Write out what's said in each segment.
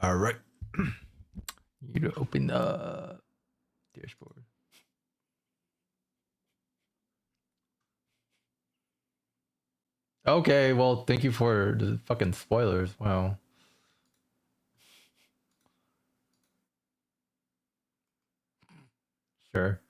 All right. You open the dashboard. Okay, well, thank you for the fucking spoilers. Wow. Sure.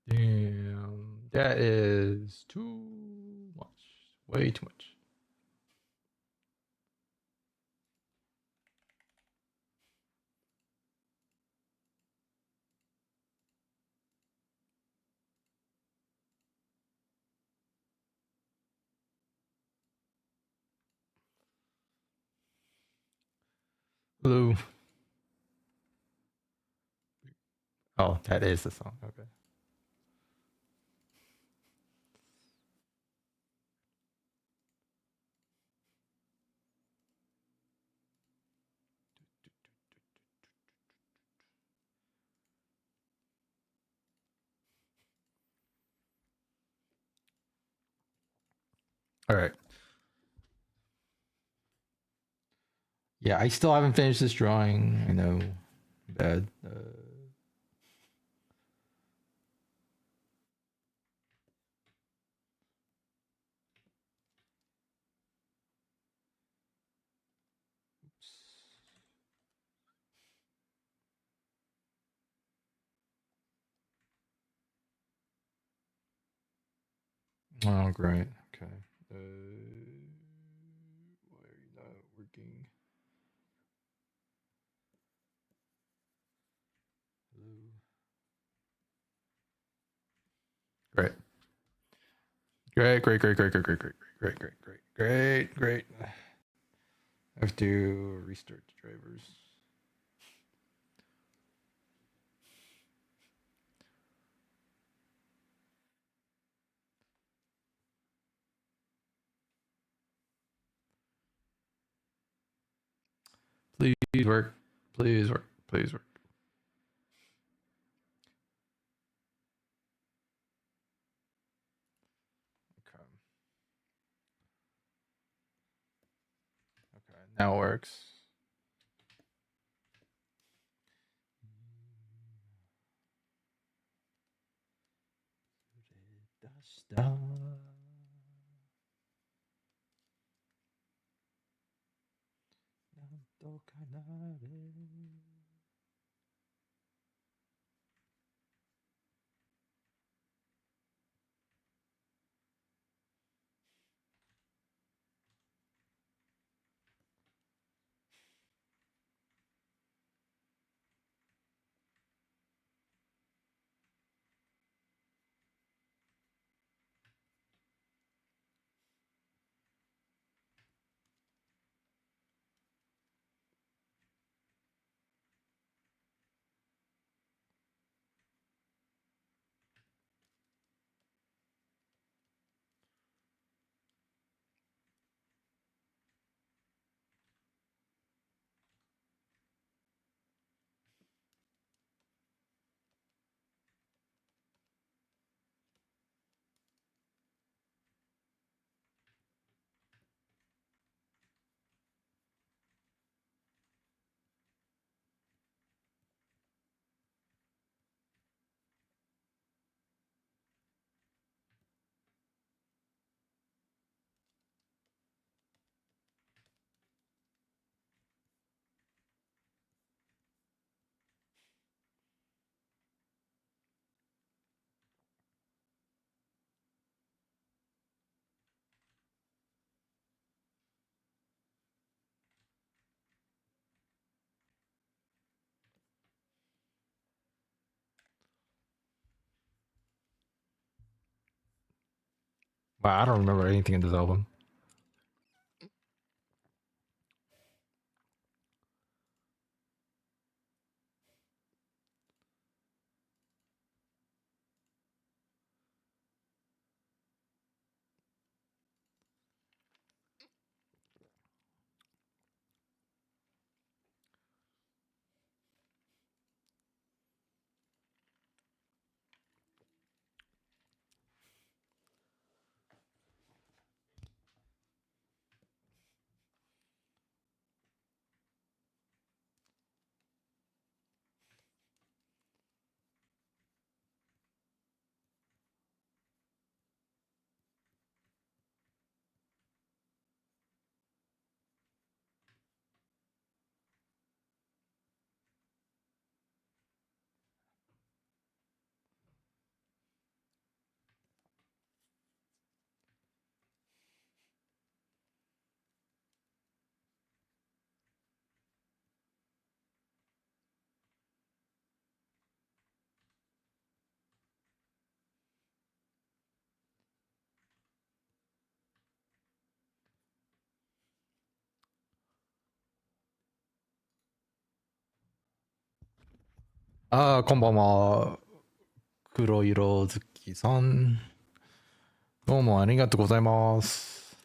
Damn. That is too much. Way too much. Hello. Oh, that is the song. Okay. All right. Yeah, I still haven't finished this drawing. I know. Bad. Oh, great. Okay. Why are you not working? Hello. Great. Great, great, great, great, great, great, great, great, great, great, great, great. I have to restart the drivers. Please work. Please work. Please work. Okay. Okay. Now it works. But I don't remember anything in this album. Ah, konbanwa. Kuroiro Zuki-san. どうもありがとうございます。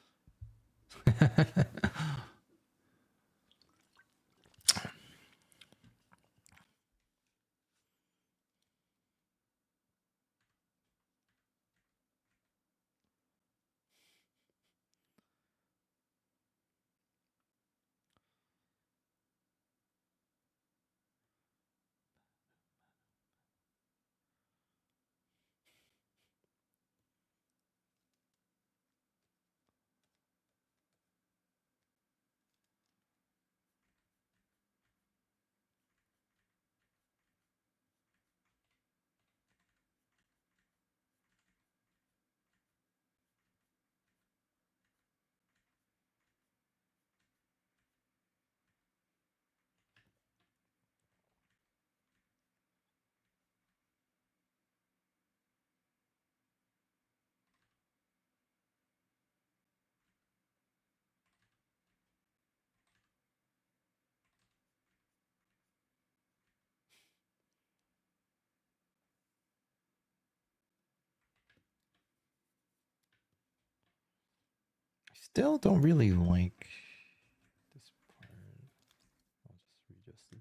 I still don't really like this part. I'll just readjust it.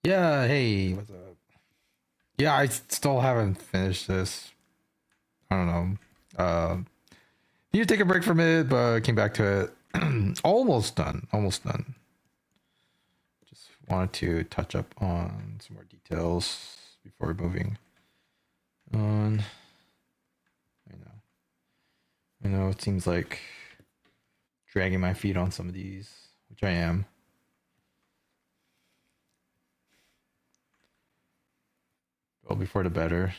Yeah, hey, what's up? Yeah, I still haven't finished this. I don't know. Need to take a break from it, but came back to it. Almost done. Almost done. Just wanted to touch up on some more details before moving on. I know. You know, it seems like dragging my feet on some of these, which I am. Well, before the better.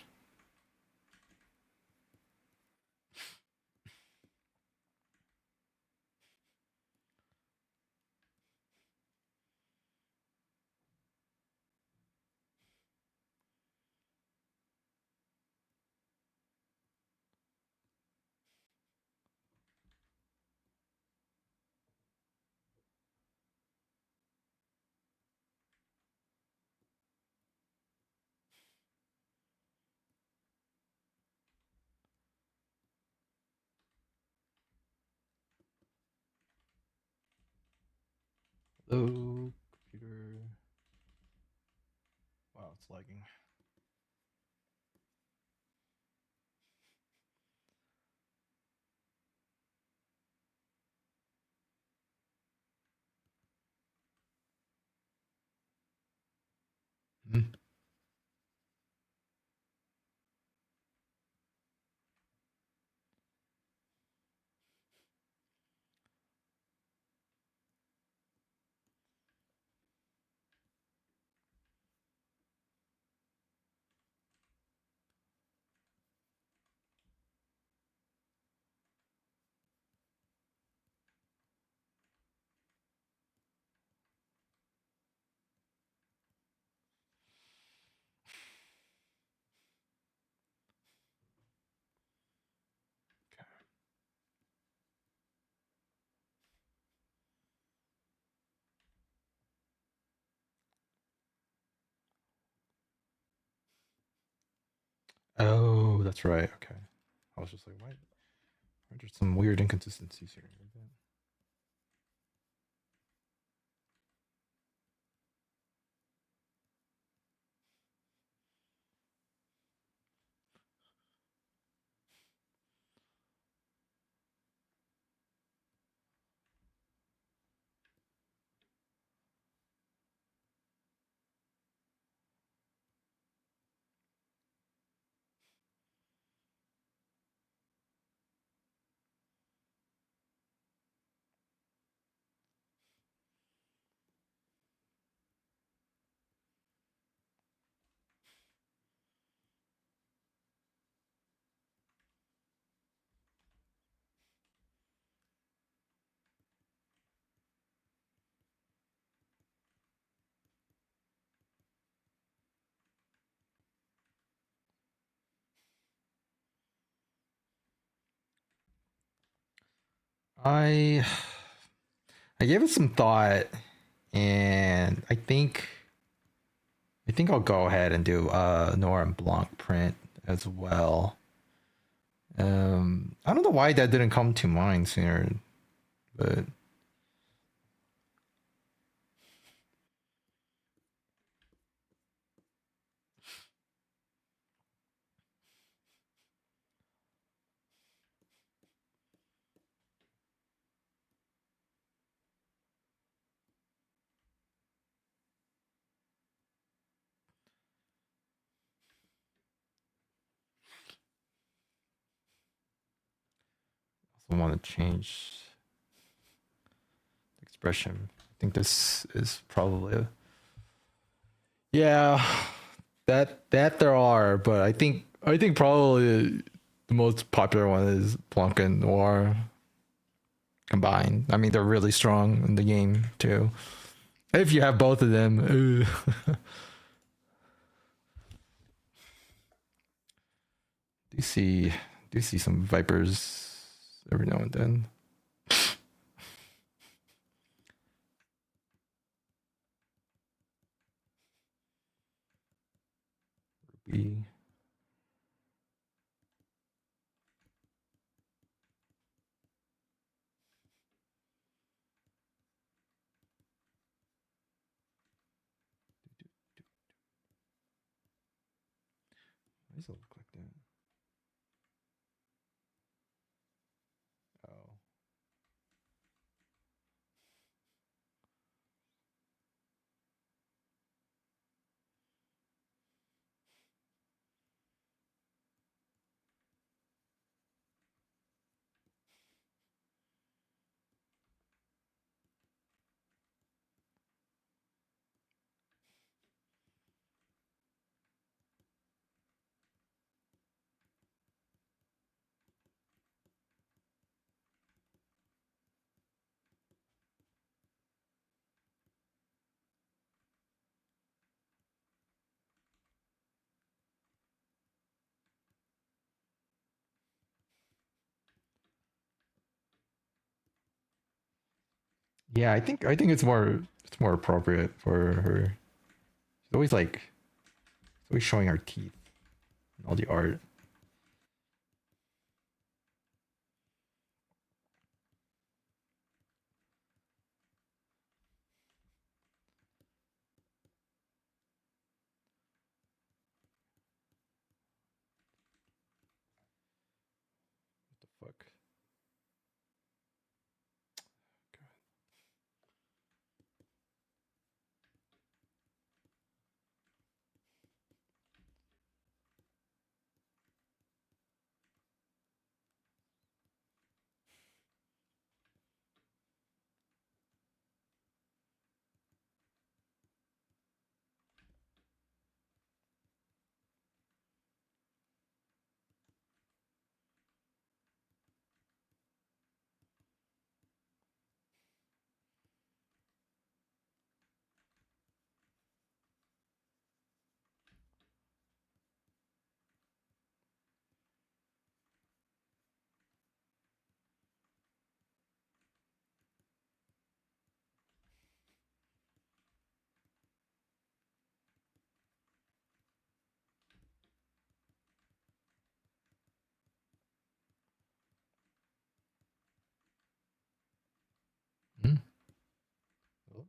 Hello, computer. Wow, it's lagging. Hmm. Oh, that's right. Okay. I was just like, why? There's some weird inconsistencies here. I I gave it some thought, and I think I'll go ahead and do Noir and Blanc print as well. I don't know why that didn't come to mind sooner, but I also want to change the expression. I think this is probably yeah, that there are, but I think probably the most popular one is Blanc and Noir combined. I mean, they're really strong in the game too. If you have both of them, do see do see some vipers every now and then. Ruby. Why does it look like that? Oh, Yeah, I think it's more appropriate for her. She's always like she's always showing her teeth and all the art. What the fuck? Hmm? Oh,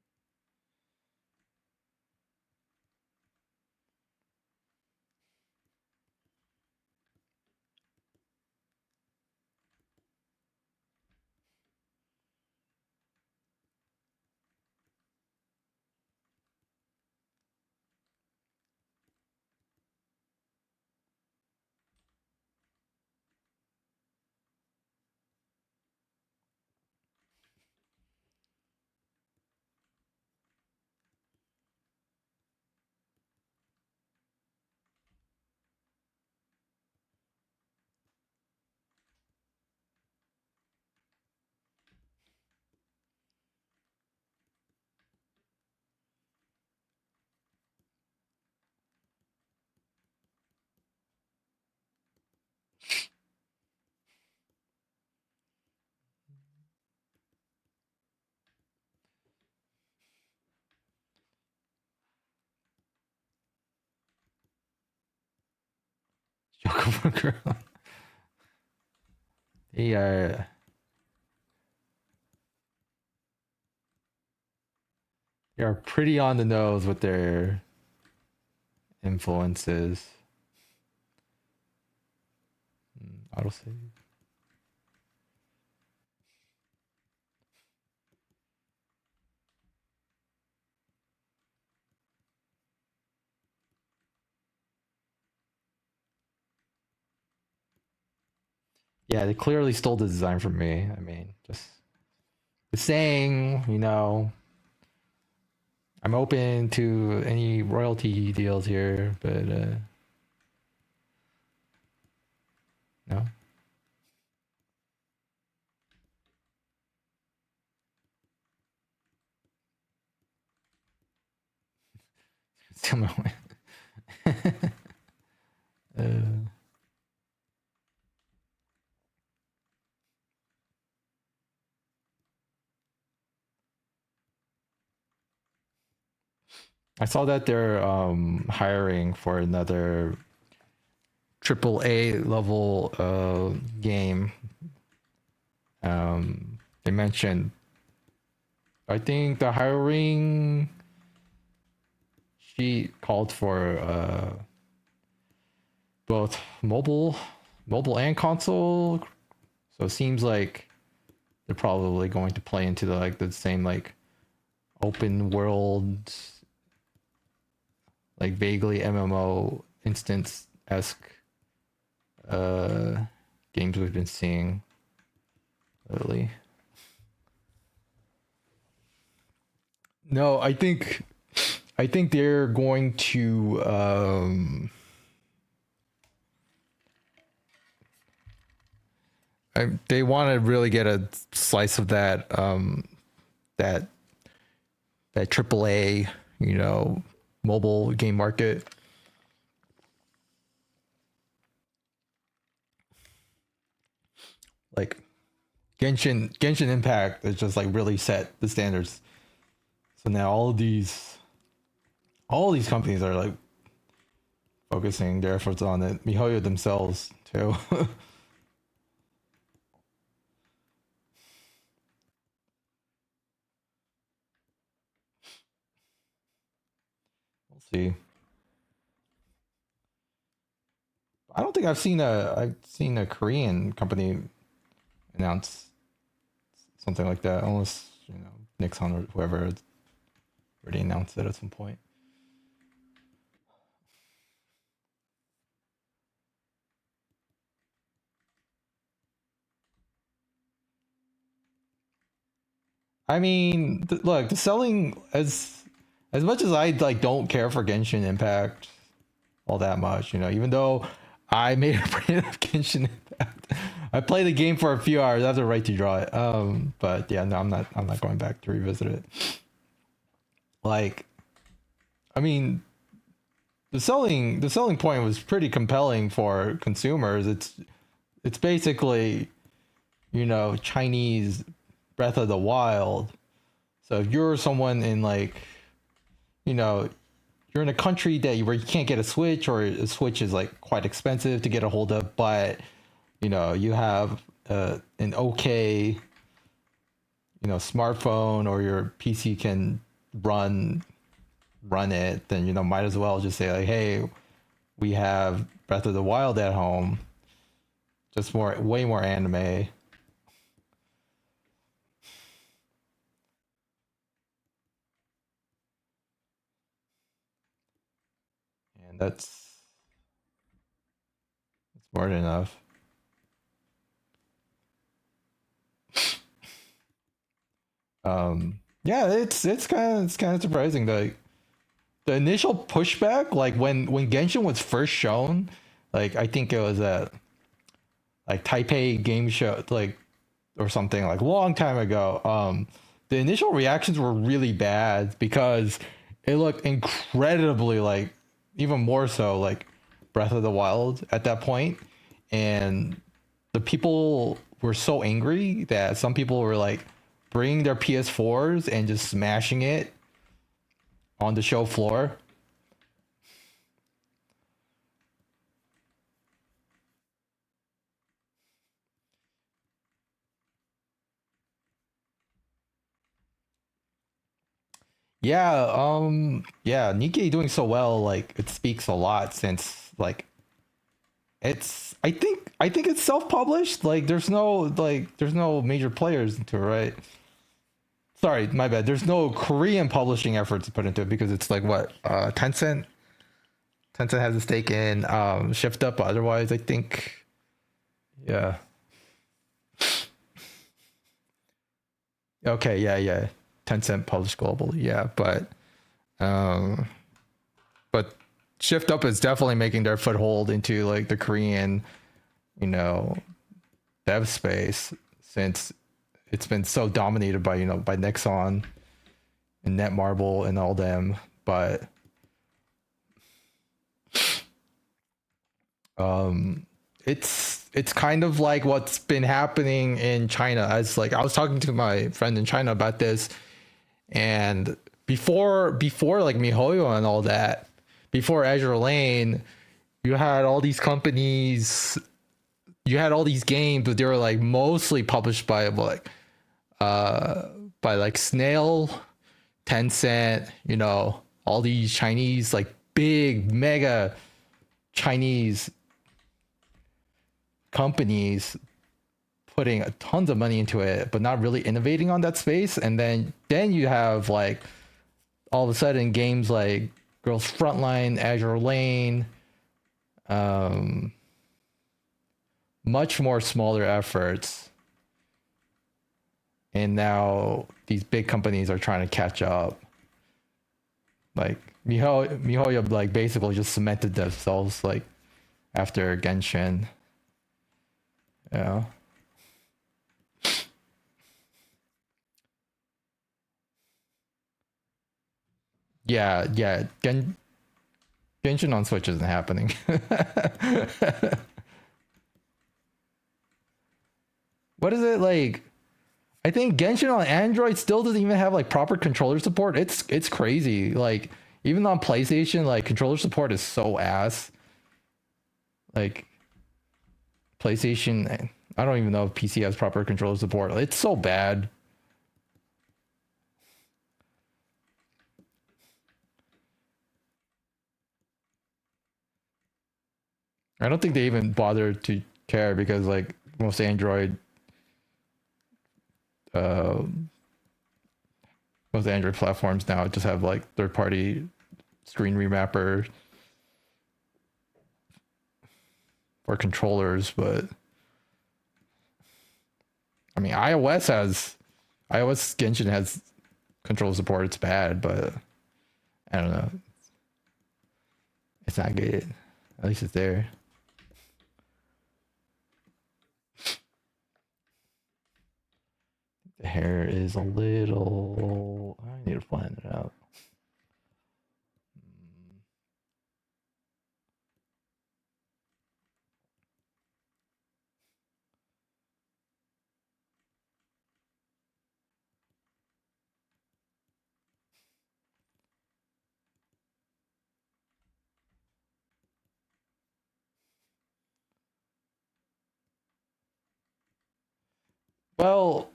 Chocobo girl. They they are pretty on the nose with their influences. Autosave. Yeah, they clearly stole the design from me. I mean, just saying, I'm open to any royalty deals here, but no. uh, I saw that they're hiring for another triple A level game. They mentioned, I think the hiring sheet called for both mobile and console. So it seems like they're probably going to play into the same like open world, like vaguely MMO instance esque uh games we've been seeing lately. No, I think they're going to they want to really get a slice of that that AAA, mobile game market. Like Genshin Impact has just like really set the standards. So now all these companies are like focusing their efforts on it. MiHoYo themselves too. We'll see. I don't think I've seen a Korean company announce something like that, unless Nixon or whoever already announced it at some point. I mean, look, the selling as much as I like don't care for Genshin Impact all that much, even though I made a brand of Genshin Impact. I played the game for a few hours. I have the right to draw it. But yeah, no, I'm not going back to revisit it. Like, I mean, the selling point was pretty compelling for consumers. It's basically, Chinese Breath of the Wild. So if you're someone in like, you're in a country where you can't get a Switch, or a Switch is like quite expensive to get a hold of, but you have an okay, smartphone, or your PC can run it, then might as well just say like, hey, we have Breath of the Wild at home, just way more anime. And that's more than enough. Yeah, it's kind of surprising that the initial pushback, like when Genshin was first shown, like I think it was at like Taipei Game Show, like, or something, like a long time ago. The initial reactions were really bad because it looked incredibly like, even more so like Breath of the Wild at that point, and the people were so angry that some people were like bringing their PS4s and just smashing it on the show floor. Yeah, yeah, Nikkei doing so well, like it speaks a lot, since like I think it's self-published. Like there's no major players into it, right? Sorry, my bad. There's no Korean publishing efforts put into it, because it's like what, Tencent has a stake in Shift Up, but otherwise I think, yeah. Okay, yeah. Tencent published globally, yeah, um but Shift Up is definitely making their foothold into like the Korean, you know, dev space, since it's been so dominated by, by Nexon and Netmarble and all them. But it's kind of like what's been happening in China. As like I was talking to my friend in China about this, and before like MiHoYo and all that, before Azure Lane, you had all these companies, you had all these games, but they were like mostly published by like Snail, Tencent, all these Chinese, like big mega Chinese companies putting tons of money into it, but not really innovating on that space. And then you have like all of a sudden games like Girls Frontline, Azure Lane, much more smaller efforts, and now these big companies are trying to catch up. Like MiHoYo like basically just cemented themselves like after Genshin. Yeah. Yeah. Genshin on Switch isn't happening. What is it like? I think Genshin on Android still doesn't even have like proper controller support. It's crazy. Like even on PlayStation, like controller support is so ass. Like PlayStation, I don't even know if PC has proper controller support. It's so bad. I don't think they even bother to care because like most uh, most Android platforms now just have like third-party screen remapper for controllers, but I mean iOS Genshin has control support. It's bad, but I don't know. It's not good. At least it's there. The hair is a little. I need to plan it out. Well,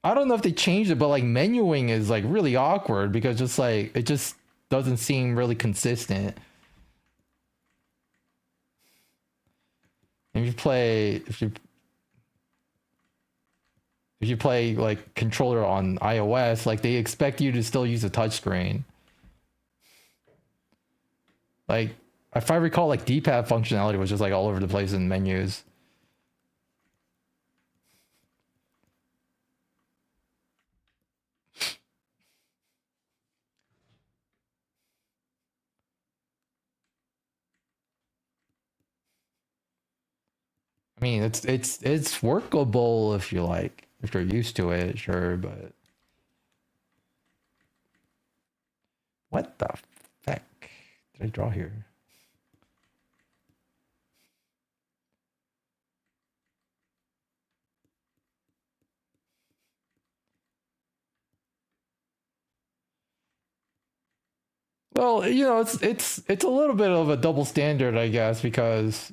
I don't know if they changed it, but like menuing is like really awkward because just like it just doesn't seem really consistent. If you play, if you play like controller on iOS, like they expect you to still use a touchscreen. Like if I recall, like D-pad functionality was just like all over the place in menus. I mean, it's workable if you like if you're used to it, sure, but what the heck did I draw here? Well, you know, it's a little bit of a double standard, I guess, because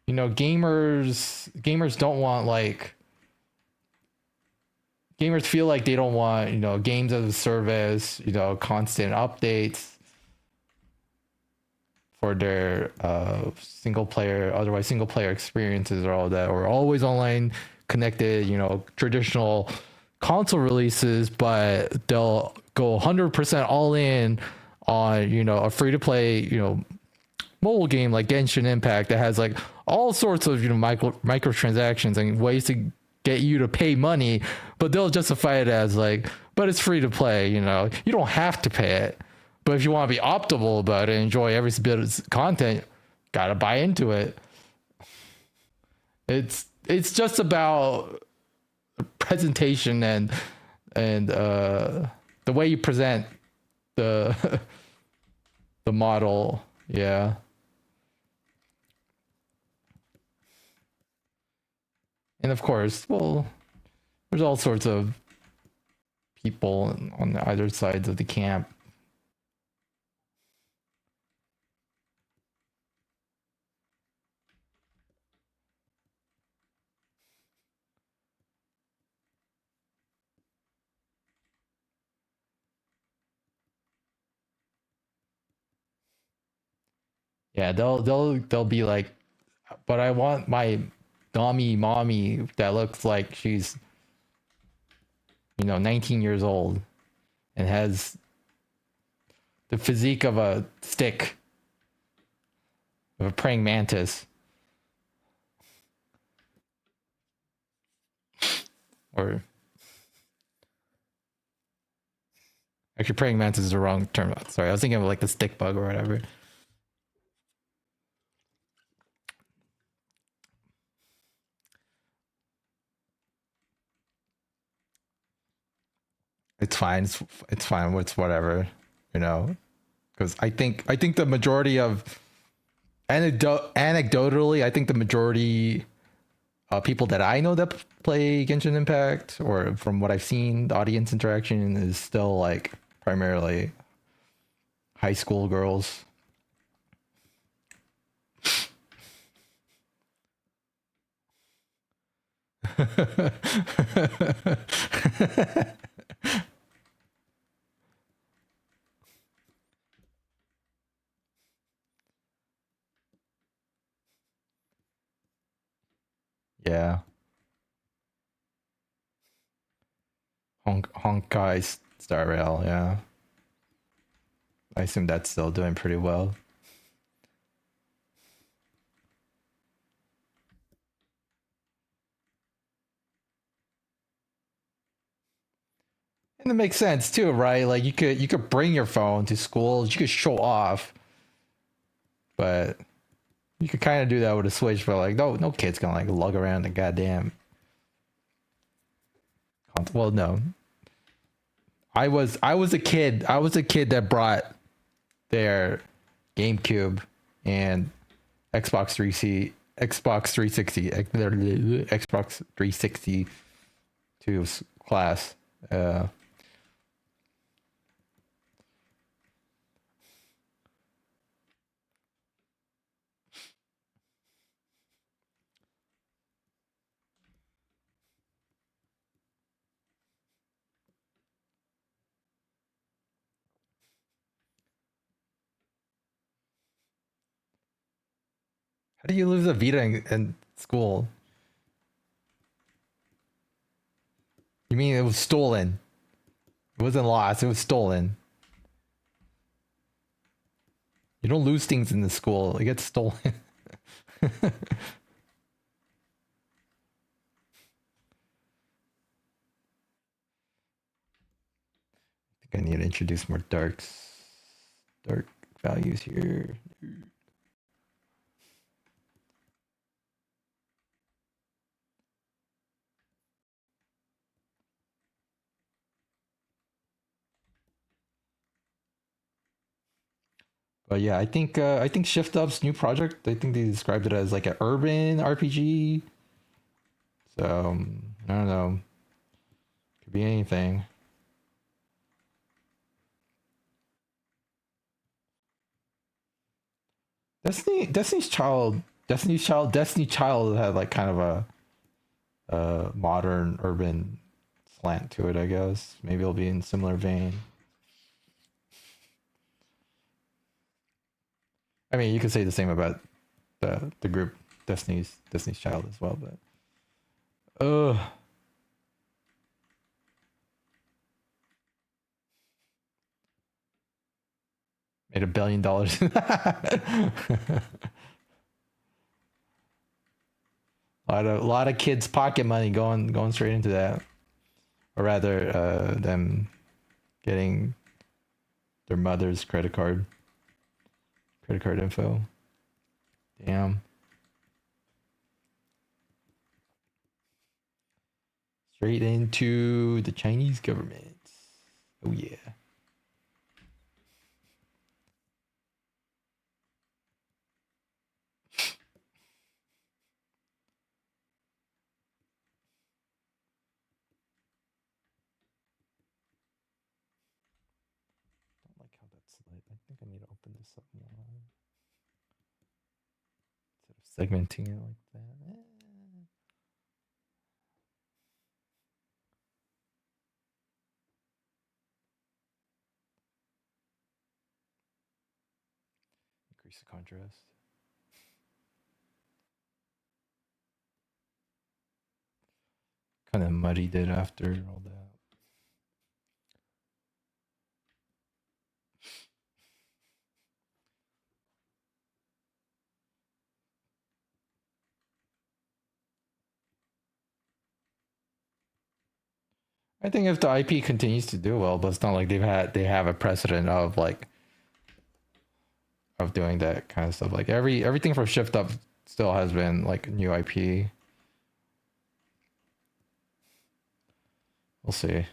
you know, gamers don't want like gamers feel like they don't want, you know, games as a service, you know, constant updates for their otherwise single player experiences or all that, or always online connected, you know, traditional console releases, but they'll go 100% all in on, you know, a free to play, you know, mobile game like Genshin Impact that has like all sorts of, you know, microtransactions and ways to get you to pay money, but they'll justify it as like, but it's free to play, you know. You don't have to pay it. But if you want to be optimal about it, enjoy every bit of content, gotta buy into it. It's just about presentation and the way you present the the model. Yeah. And of course, well, there's all sorts of people on either sides of the camp. Yeah, they'll be like, but I want my dummy mommy that looks like she's, you know, 19 years old and has the physique of a stick, of a praying mantis. Or actually, praying mantis is the wrong term. Sorry, I was thinking of like the stick bug or whatever. It's fine. It's fine. It's whatever, you know. Because I think the majority of anecdotally, I think the majority people that I know that play Genshin Impact, or from what I've seen, the audience interaction is still like primarily high school girls. Yeah, Honkai Star Rail. Yeah, I assume that's still doing pretty well. And it makes sense too, right? Like you could bring your phone to school, you could show off, but you could kind of do that with a Switch. But like, no kid's gonna like lug around the goddamn. Well, no, I was a kid. I was a kid that brought their GameCube and Xbox 360, Xbox 360, Xbox 360 to class. Uh, how do you lose a Vita in school? You mean it was stolen? It wasn't lost. It was stolen. You don't lose things in the school. It gets stolen. I think I need to introduce more dark values here. But yeah, I think Shift Up's new project. I think they described it as like an urban RPG. So I don't know. Could be anything. Destiny Child had like kind of a modern urban slant to it. I guess maybe it'll be in similar vein. I mean, you could say the same about the group Destiny's Child as well, but made $1 billion. A lot of kids' pocket money going straight into that, or rather, them getting their mother's credit card info. Damn, straight into the Chinese government. Oh yeah. Don't like how that's lit. I think I need to open this up more instead of segmenting it like that. Increase the contrast. Kind of muddied it after all that. I think if the IP continues to do well, but it's not like they have a precedent of like of doing that kind of stuff. Like everything from Shift Up still has been like new IP. We'll see. You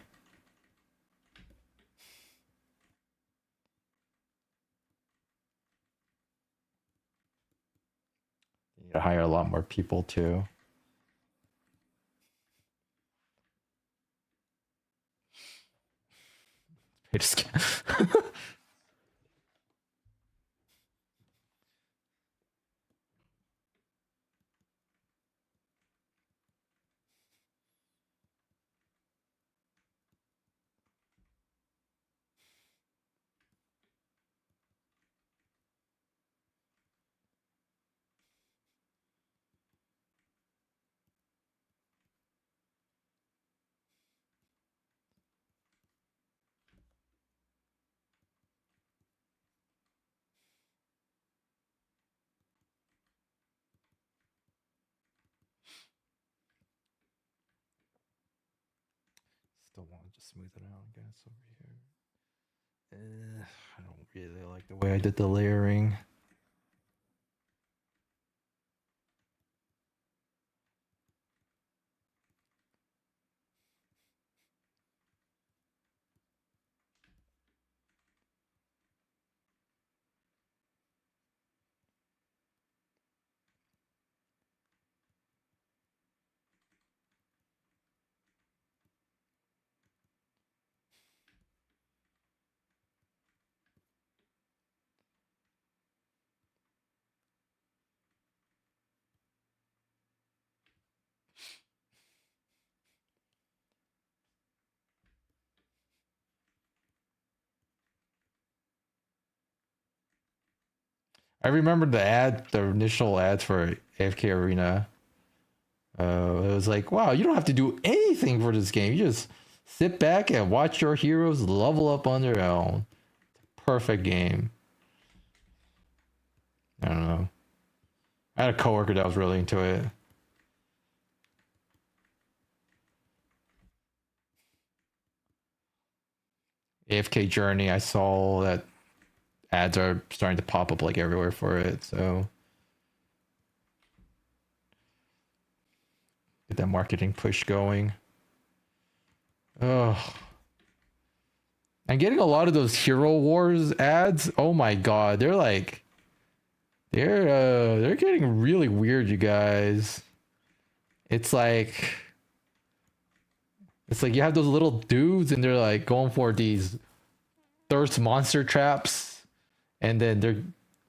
need to hire a lot more people too. I just still want to just smooth it out, I guess, over here. I don't really like the way I did the layering. I remember the initial ads for AFK Arena. It was like, wow, you don't have to do anything for this game. You just sit back and watch your heroes level up on their own. Perfect game. I don't know. I had a coworker that was really into it. AFK Journey, I saw that ads are starting to pop up like everywhere for it. So get that marketing push going. Oh, I'm getting a lot of those Hero Wars ads. Oh my god, they're getting really weird, you guys. It's like you have those little dudes and they're like going for these thirst monster traps, and then they're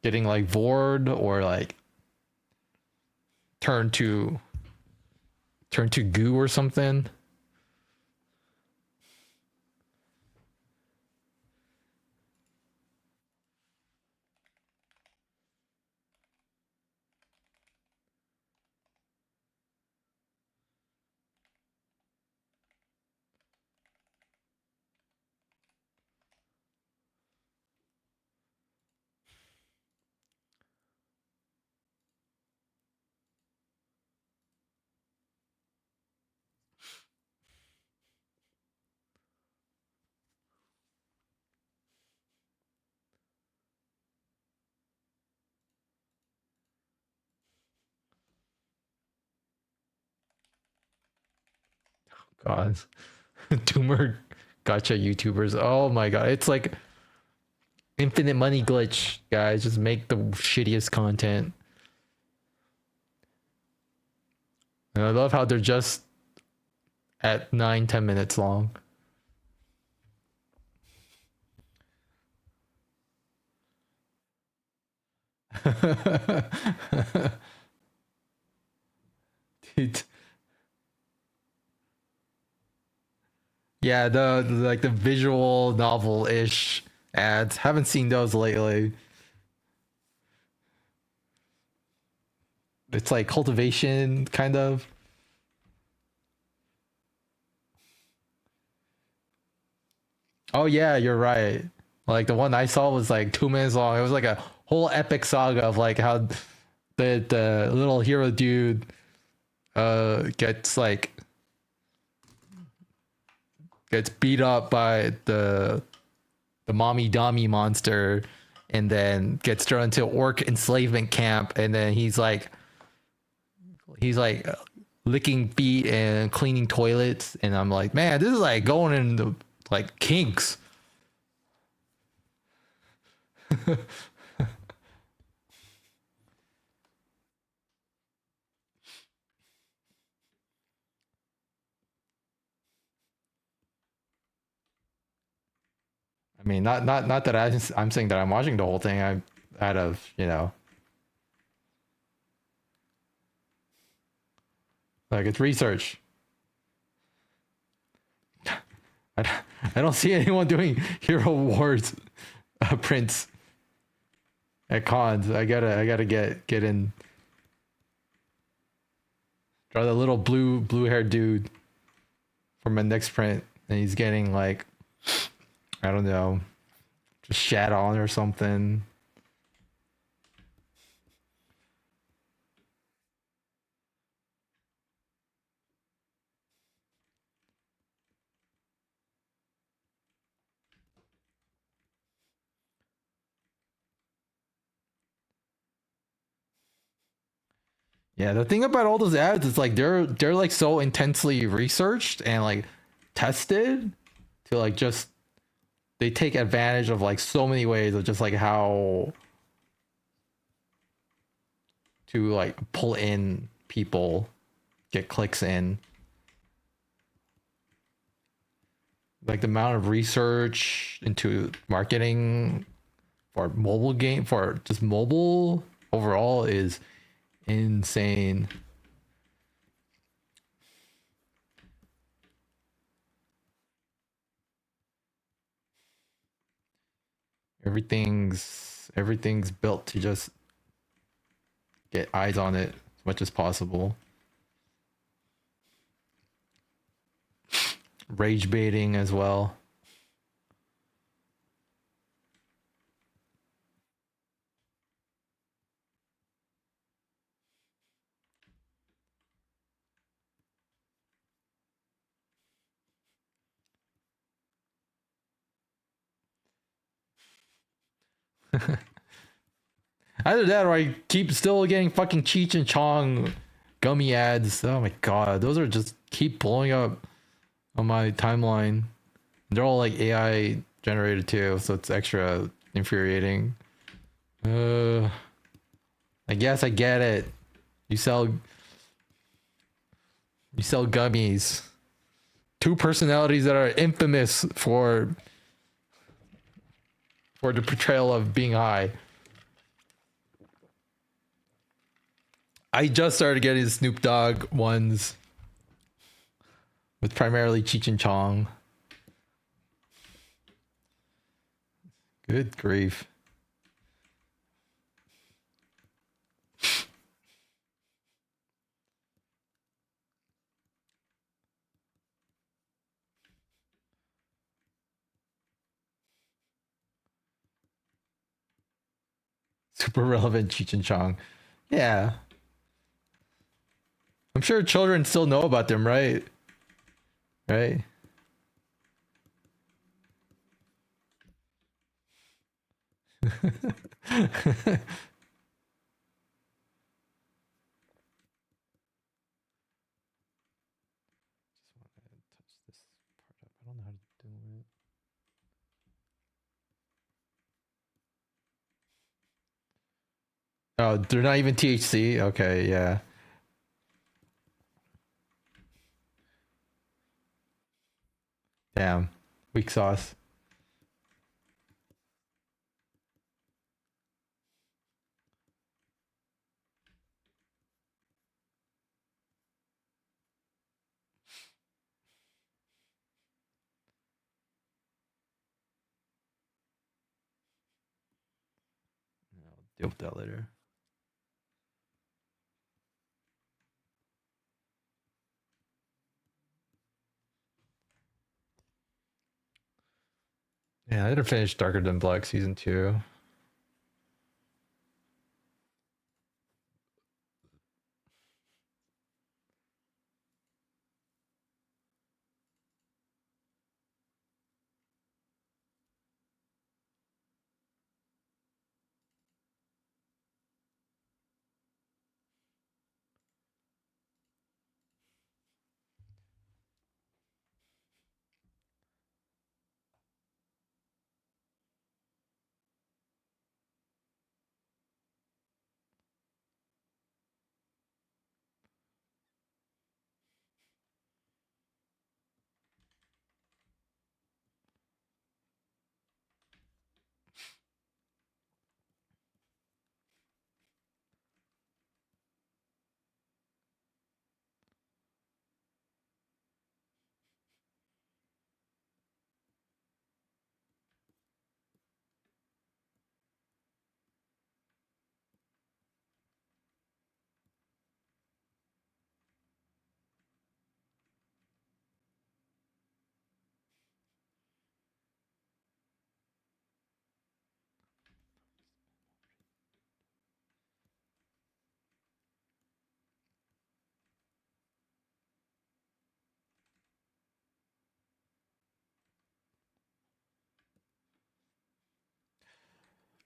getting like vored or like turned to goo or something. God, Doomer gotcha YouTubers. Oh my god, it's like infinite money glitch, guys. Just make the shittiest content. And I love how they're just at 9-10 minutes long. Dude. Yeah, the like the visual novel ish ads. Haven't seen those lately. It's like cultivation kind of. Oh yeah, you're right. Like the one I saw was like 2 minutes long. It was like a whole epic saga of like how the little hero dude gets like gets beat up by the mommy dummy monster, and then gets thrown into orc enslavement camp, and then he's like licking feet and cleaning toilets, and I'm like, man, this is like going into like kinks. mean, not that I'm saying that I'm watching the whole thing. I'm out of like it's research. I, I don't see anyone doing Hero Wars prints at cons. I gotta get in. Draw the little blue haired dude for my next print, and he's getting like I don't know, just shat on or something. Yeah, the thing about all those ads is like they're like so intensely researched and like tested to like just they take advantage of like so many ways of just like how to like pull in people, get clicks in. Like the amount of research into marketing for mobile game for just mobile overall is insane. Everything's built to just get eyes on it as much as possible. Rage baiting as well. Either that or I keep still getting fucking Cheech and Chong gummy ads. Oh my god, those are just keep blowing up on my timeline. They're all like AI generated too, so it's extra infuriating. I guess I get it. You sell gummies. Two personalities that are infamous for the portrayal of being high. I just started getting Snoop Dogg ones with primarily Cheech and Chong. Good grief. Super relevant Cheech and Chong. Yeah. I'm sure children still know about them, right? Right? Oh, they're not even THC? Okay, yeah. Damn. Weak sauce. I'll deal with that later. Yeah, I didn't finish Darker Than Black season 2.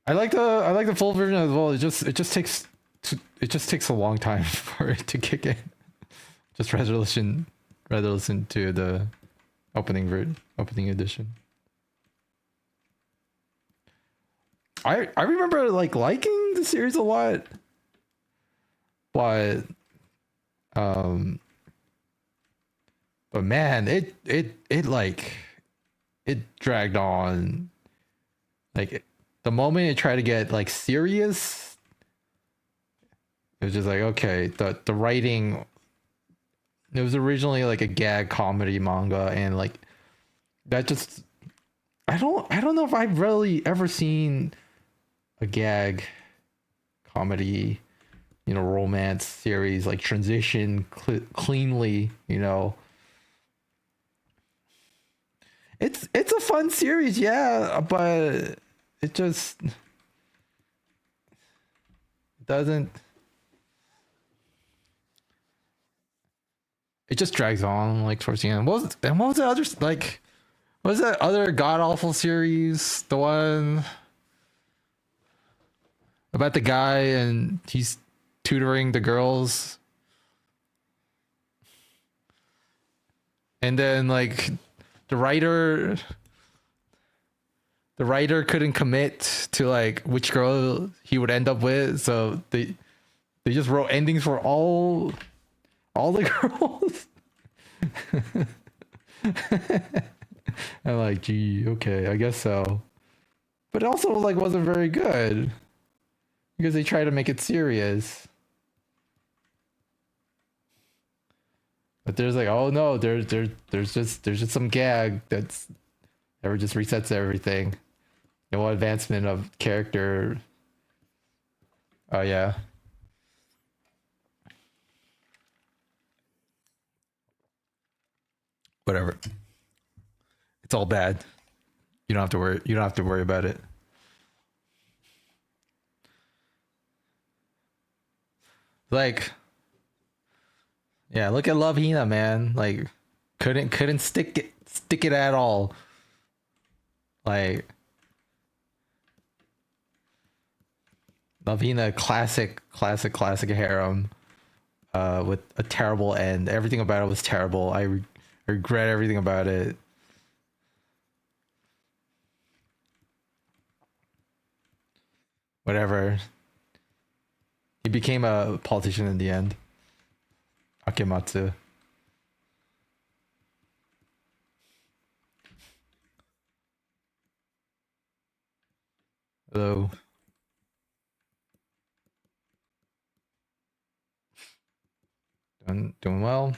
I like the full version as well. It just takes a long time for it to kick in. Just rather listen to the opening edition. I remember like liking the series a lot, but um but man, it like it dragged on. Like the moment it tried to get like serious, it was just like okay, the writing, it was originally like a gag comedy manga, and like that just I don't know if I've really ever seen a gag comedy, you know, romance series like transition cleanly, you know. It's a fun series, yeah, but it just doesn't, it just drags on like towards the end. What was the other like, what was that other god awful series? The one about the guy and he's tutoring the girls, and then like the writer the writer couldn't commit to like which girl he would end up with, so they just wrote endings for all the girls. I'm like, gee, okay, I guess so. But it also like wasn't very good because they tried to make it serious. But there's like, oh no, there's just some gag that's ever just resets everything. No advancement of character. Oh yeah. Whatever. It's all bad. You don't have to worry. You don't have to worry about it. Like, yeah, look at Love Hina, man. Like, couldn't stick it at all. Like, Love Hina, classic harem. With a terrible end. Everything about it was terrible. Regret everything about it. Whatever. He became a politician in the end. Akematsu. Hello. Doing well.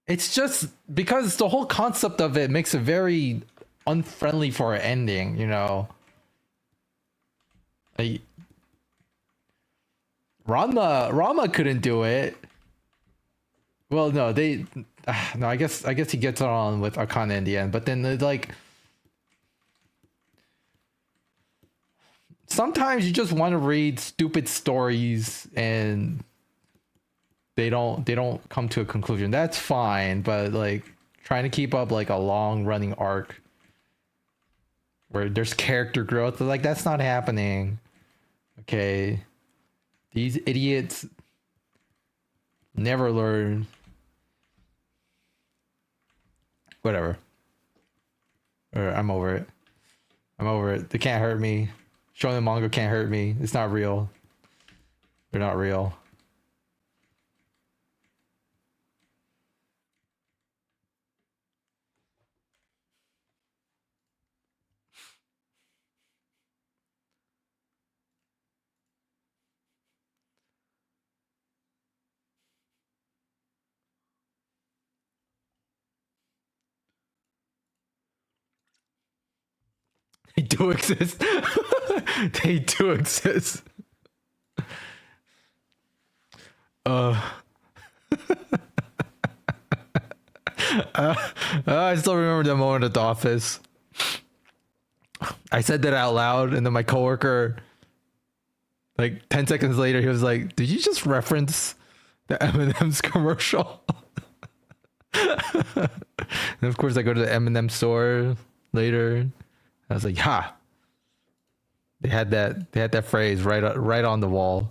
It's just because the whole concept of it makes it very unfriendly for an ending, you know. Like, Rama couldn't do it. Well, no, they no, I guess he gets on with Akane in the end, but then like sometimes you just want to read stupid stories and they don't come to a conclusion. That's fine, but like trying to keep up like a long running arc where there's character growth, like that's not happening. Okay. These idiots never learn. Whatever. I'm over it. I'm over it. They can't hurt me. Showing the manga can't hurt me. It's not real. They're not real. They do exist. They do exist. Uh I still remember the moment at the office. I said that out loud, and then my coworker, like 10 seconds later, he was like, "Did you just reference the M&M's commercial?" And of course, I go to the M&M store later. I was like, "Ha!" They had that. They had that phrase right on the wall.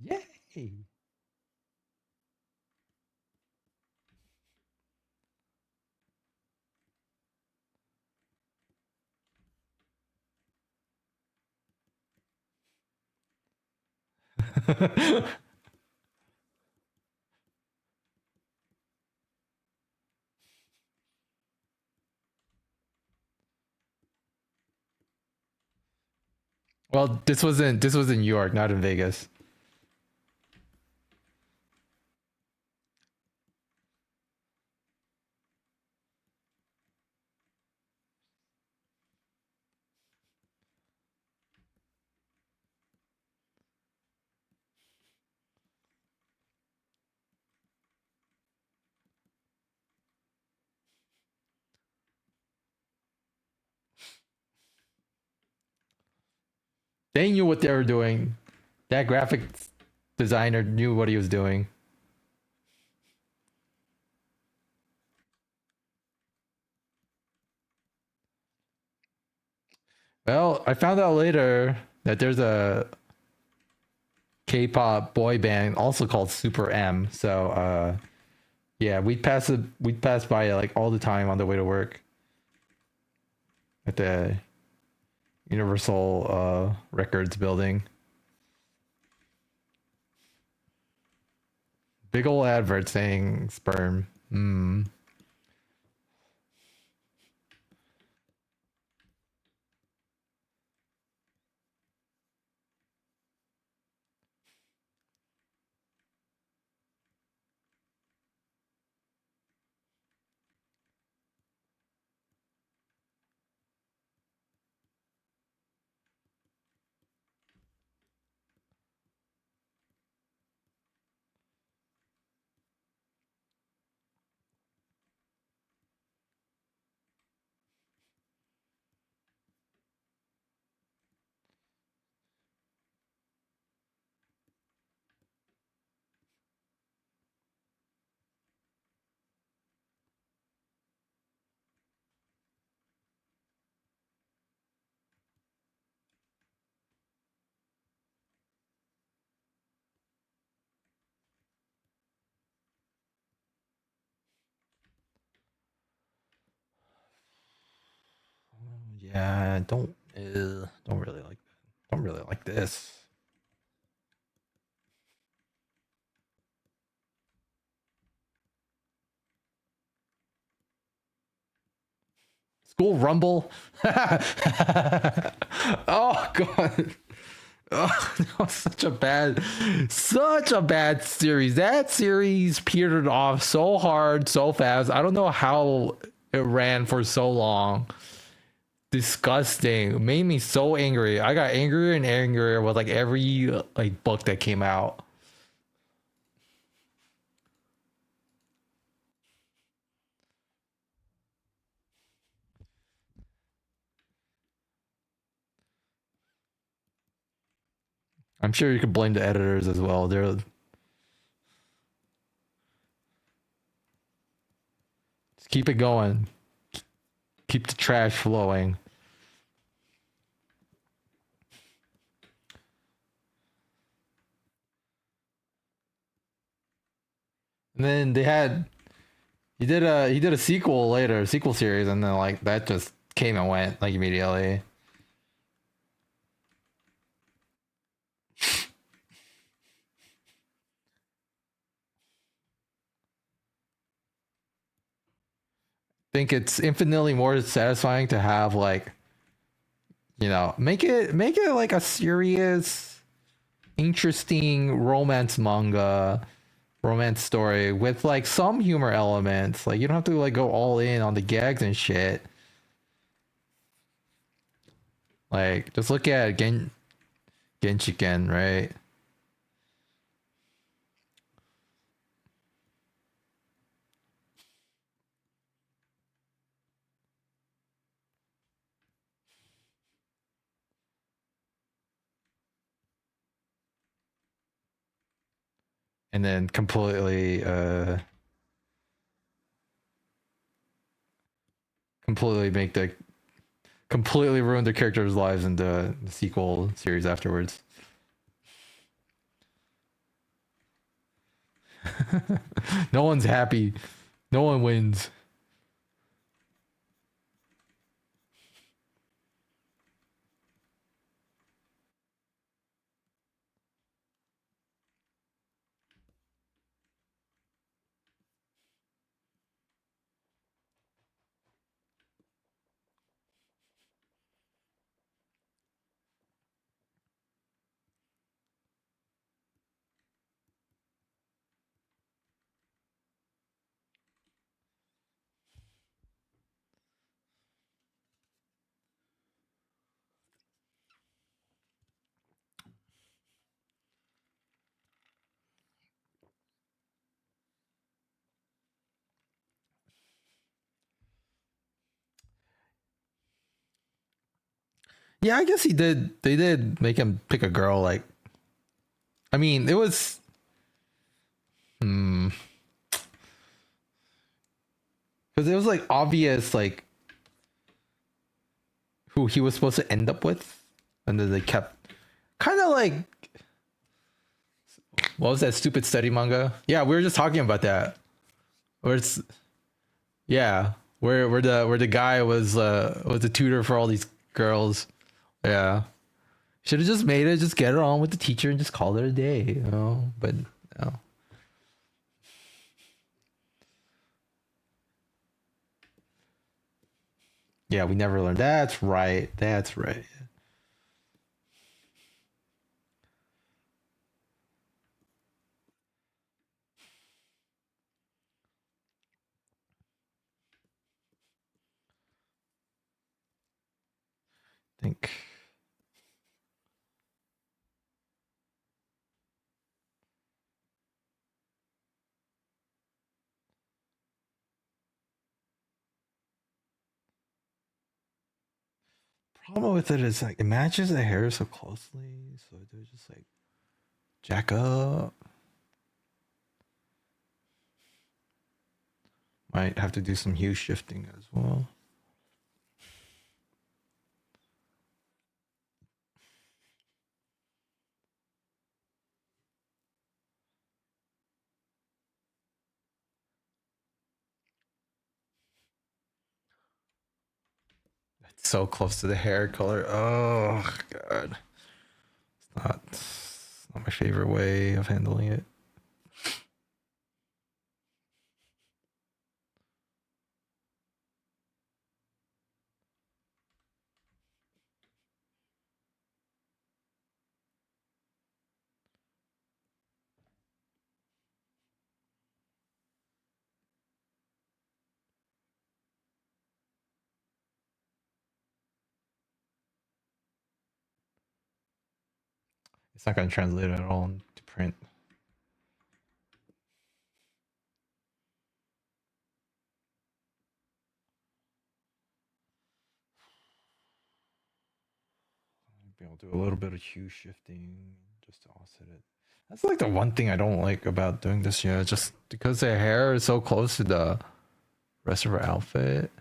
Yay! Well, this was in New York, not in Vegas. They knew what they were doing. That graphic designer knew what he was doing. Well, I found out later that there's a K-pop boy band also called Super M. So yeah, we'd pass by it like all the time on the way to work at the Universal Records building. Big old advert saying sperm. Yeah, don't really like that. Don't really like this. School Rumble. Oh god. Oh, that was such a bad series. That series petered off so hard, so fast. I don't know how it ran for so long. Disgusting. Made me so angry. I got angrier and angrier with like every like book that came out. I'm sure you could blame the editors as well. They're just keep it going. Keep the trash flowing. And then he did a sequel later, a sequel series, and then like that just came and went like immediately. think it's infinitely more satisfying to have like, make it like a serious, interesting romance manga, romance story with like some humor elements. Like you don't have to like go all in on the gags and shit. Like just look at Genshiken, right? And then completely make the completely ruin the characters' lives in the sequel series afterwards. No one's happy. No one wins. Yeah, I guess he did. They did make him pick a girl. Like, I mean, it was. Hmm. Because it was like obvious, like who he was supposed to end up with, and then they kept kind of like what was that stupid study manga? Yeah, we were just talking about that. Where it's yeah, where the guy was the tutor for all these girls. Yeah, should have just made it, just get it on with the teacher and just call it a day, But no. Yeah, we never learned. That's right. That's right. I think problem with it is like it matches the hair so closely, so they're just like jack up. Might have to do some hue shifting as well. It's so close to the hair color. Oh god, it's not my favorite way of handling it. It's not gonna translate at all to print. Maybe I'll do a little bit of hue shifting just to offset it. That's like the one thing I don't like about doing this year, just because the hair is so close to the rest of her outfit.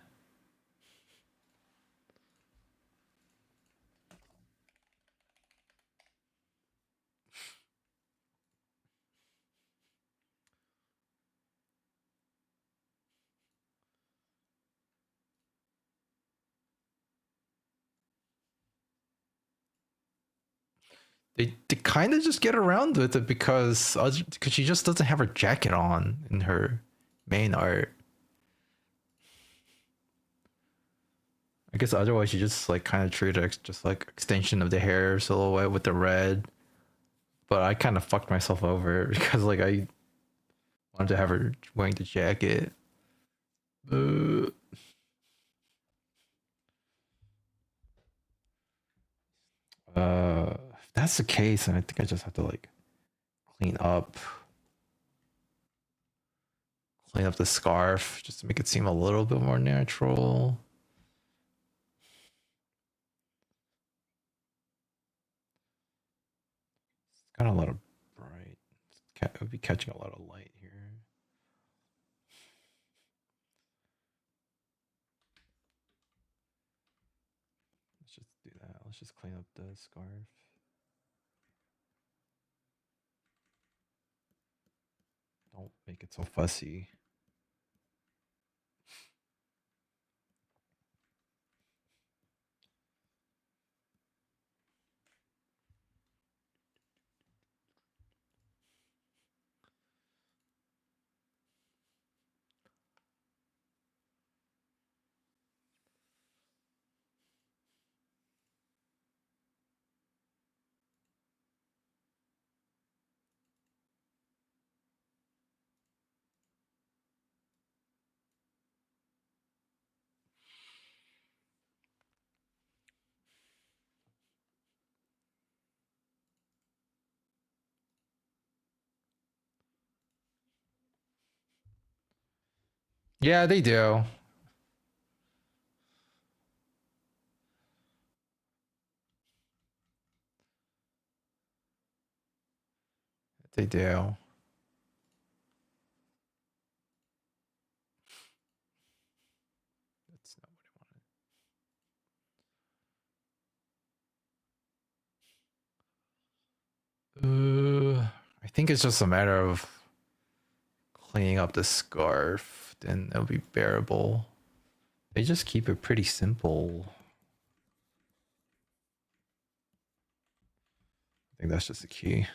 They kind of just get around with it because she just doesn't have her jacket on in her main art. I guess otherwise you just like kind of treat it just like extension of the hair silhouette with the red. But I kind of fucked myself over because like I wanted to have her wearing the jacket. Uh, if that's the case, then I think I just have to like clean up, clean up the scarf just to make it seem a little bit more natural. It's got a lot of bright. It would be catching a lot of light here. Let's just do that. Let's just clean up the scarf. Don't make it so fussy. Yeah, they do. They do. That's not what I wanted. I think it's just a matter of cleaning up the scarf, then it'll be bearable. They just keep it pretty simple. I think that's just the key.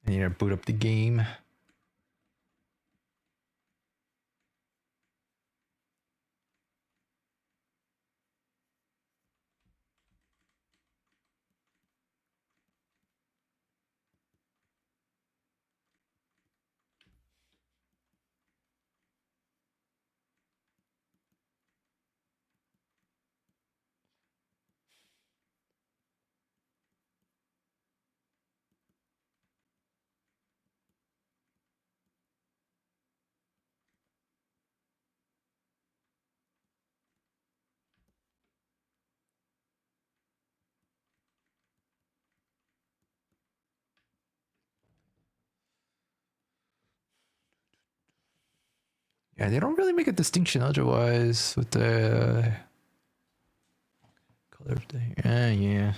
And you know, boot up the game. Yeah, they don't really make a distinction otherwise with the color of the hair. Yeah.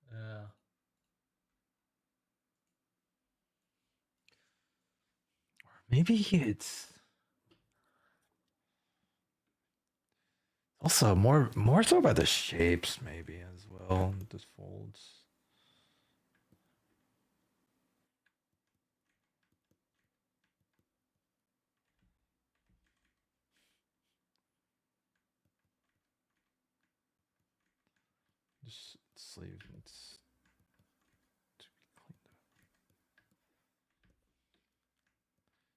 Yeah. Maybe it's also more so about the shapes, maybe as well. The folds. Just sleeve needs to be cleaned up.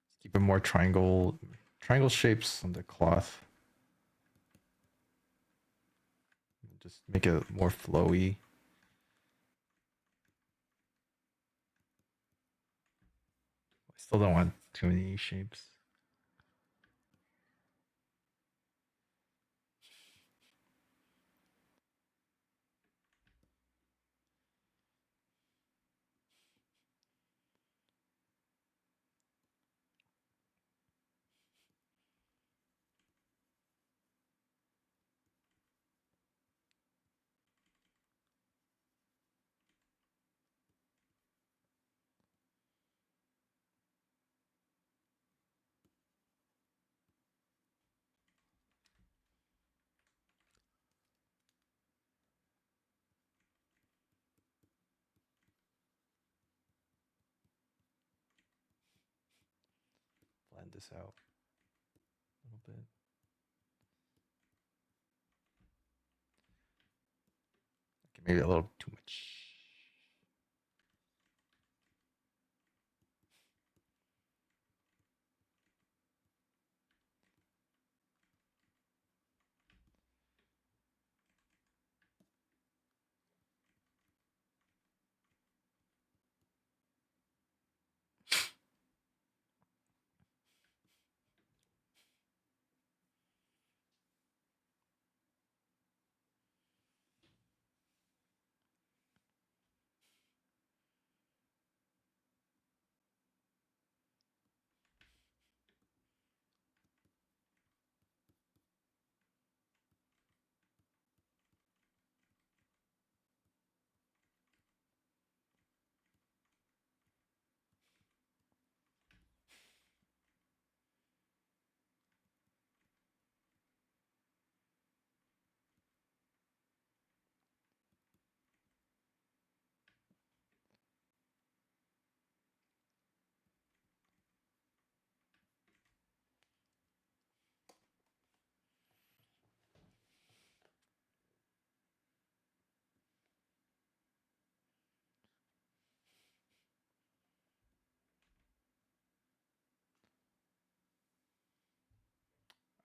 Let's keep it more triangle shapes on the cloth. Just make it more flowy. I still don't want too many shapes. blend this out a little bit. Okay, maybe a little too much.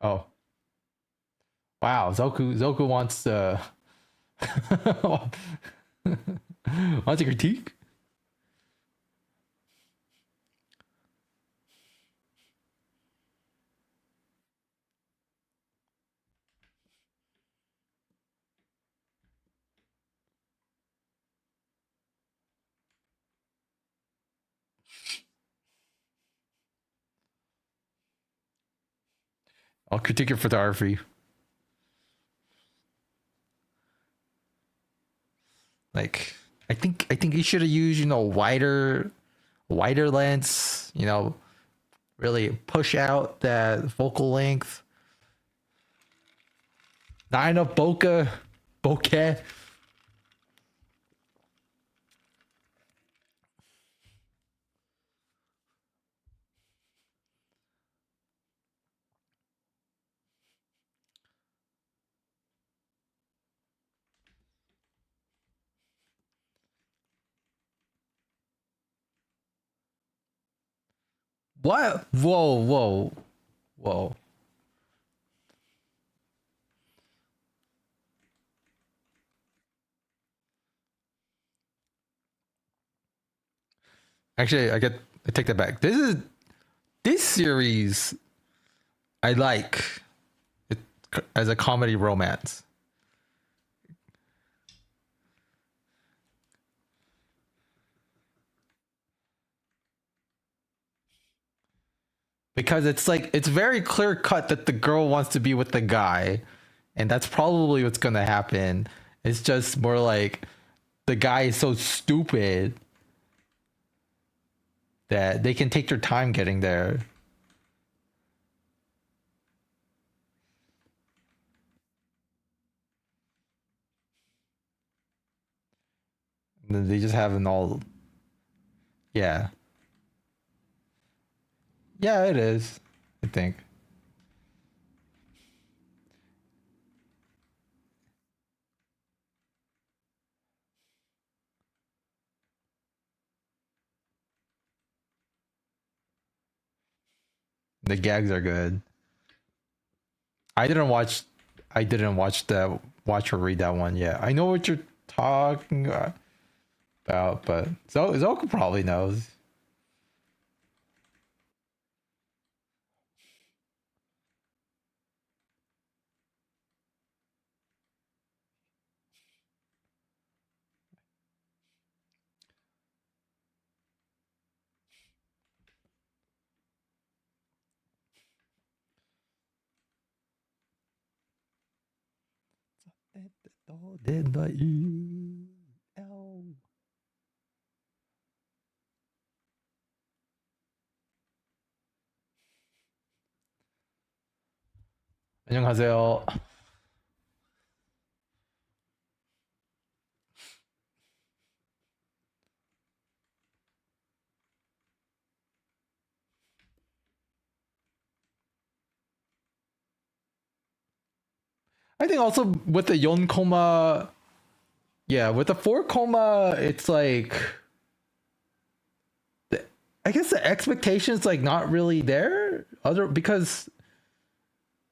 Oh, wow. Zoku wants wants a critique. I'll critique your photography. Like, I think you should have used, wider lens. Really push out that focal length. Not enough bokeh. What? Whoa. Actually, I take that back. This series I like it as a comedy romance because it's very clear cut that the girl wants to be with the guy, and that's probably what's gonna happen. It's just more like the guy is so stupid that they can take their time getting there. And then they just have an all. Yeah. Yeah, it is. I think. The gags are good. I didn't watch I didn't watch or read that one yet. I know what you're talking about, but Zoka probably knows. 안녕하세요. I think also with the yon coma, yeah, with the 4 coma, it's like I guess the expectation's like not really there. Other because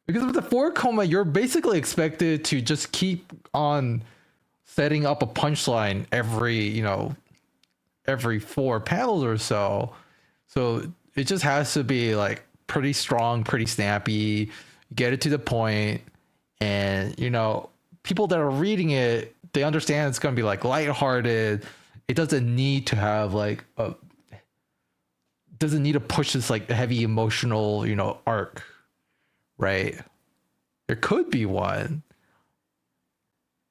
with the 4 coma, you're basically expected to just keep on setting up a punchline every, every 4 panels or so. So it just has to be like pretty strong, pretty snappy, get it to the point, and people that are reading it, they understand it's gonna be like lighthearted. It doesn't need to have like a doesn't need to push this like heavy emotional, arc, right? There could be one,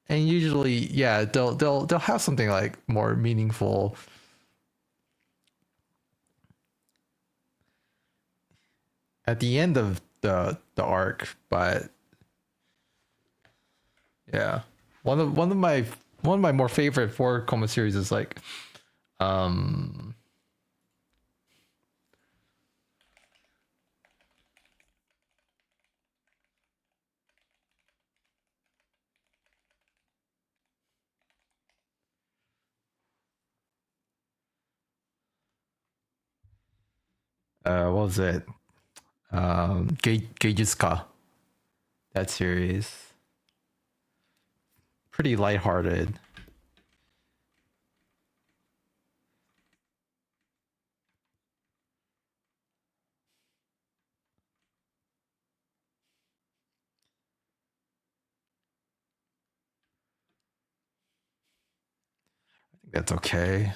and usually, yeah, they'll have something like more meaningful at the end of the arc. But yeah, one of my more favorite 4 coma series is like um what was it, Geijuska, that series, pretty lighthearted. I think that's okay.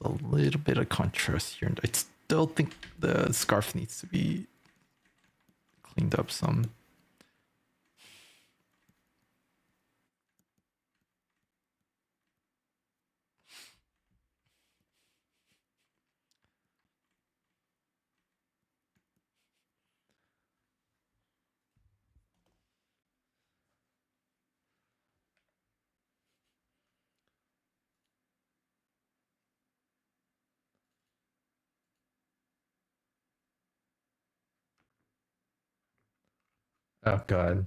There's a little bit of contrast here. I still think the scarf needs to be cleaned up some. Oh god.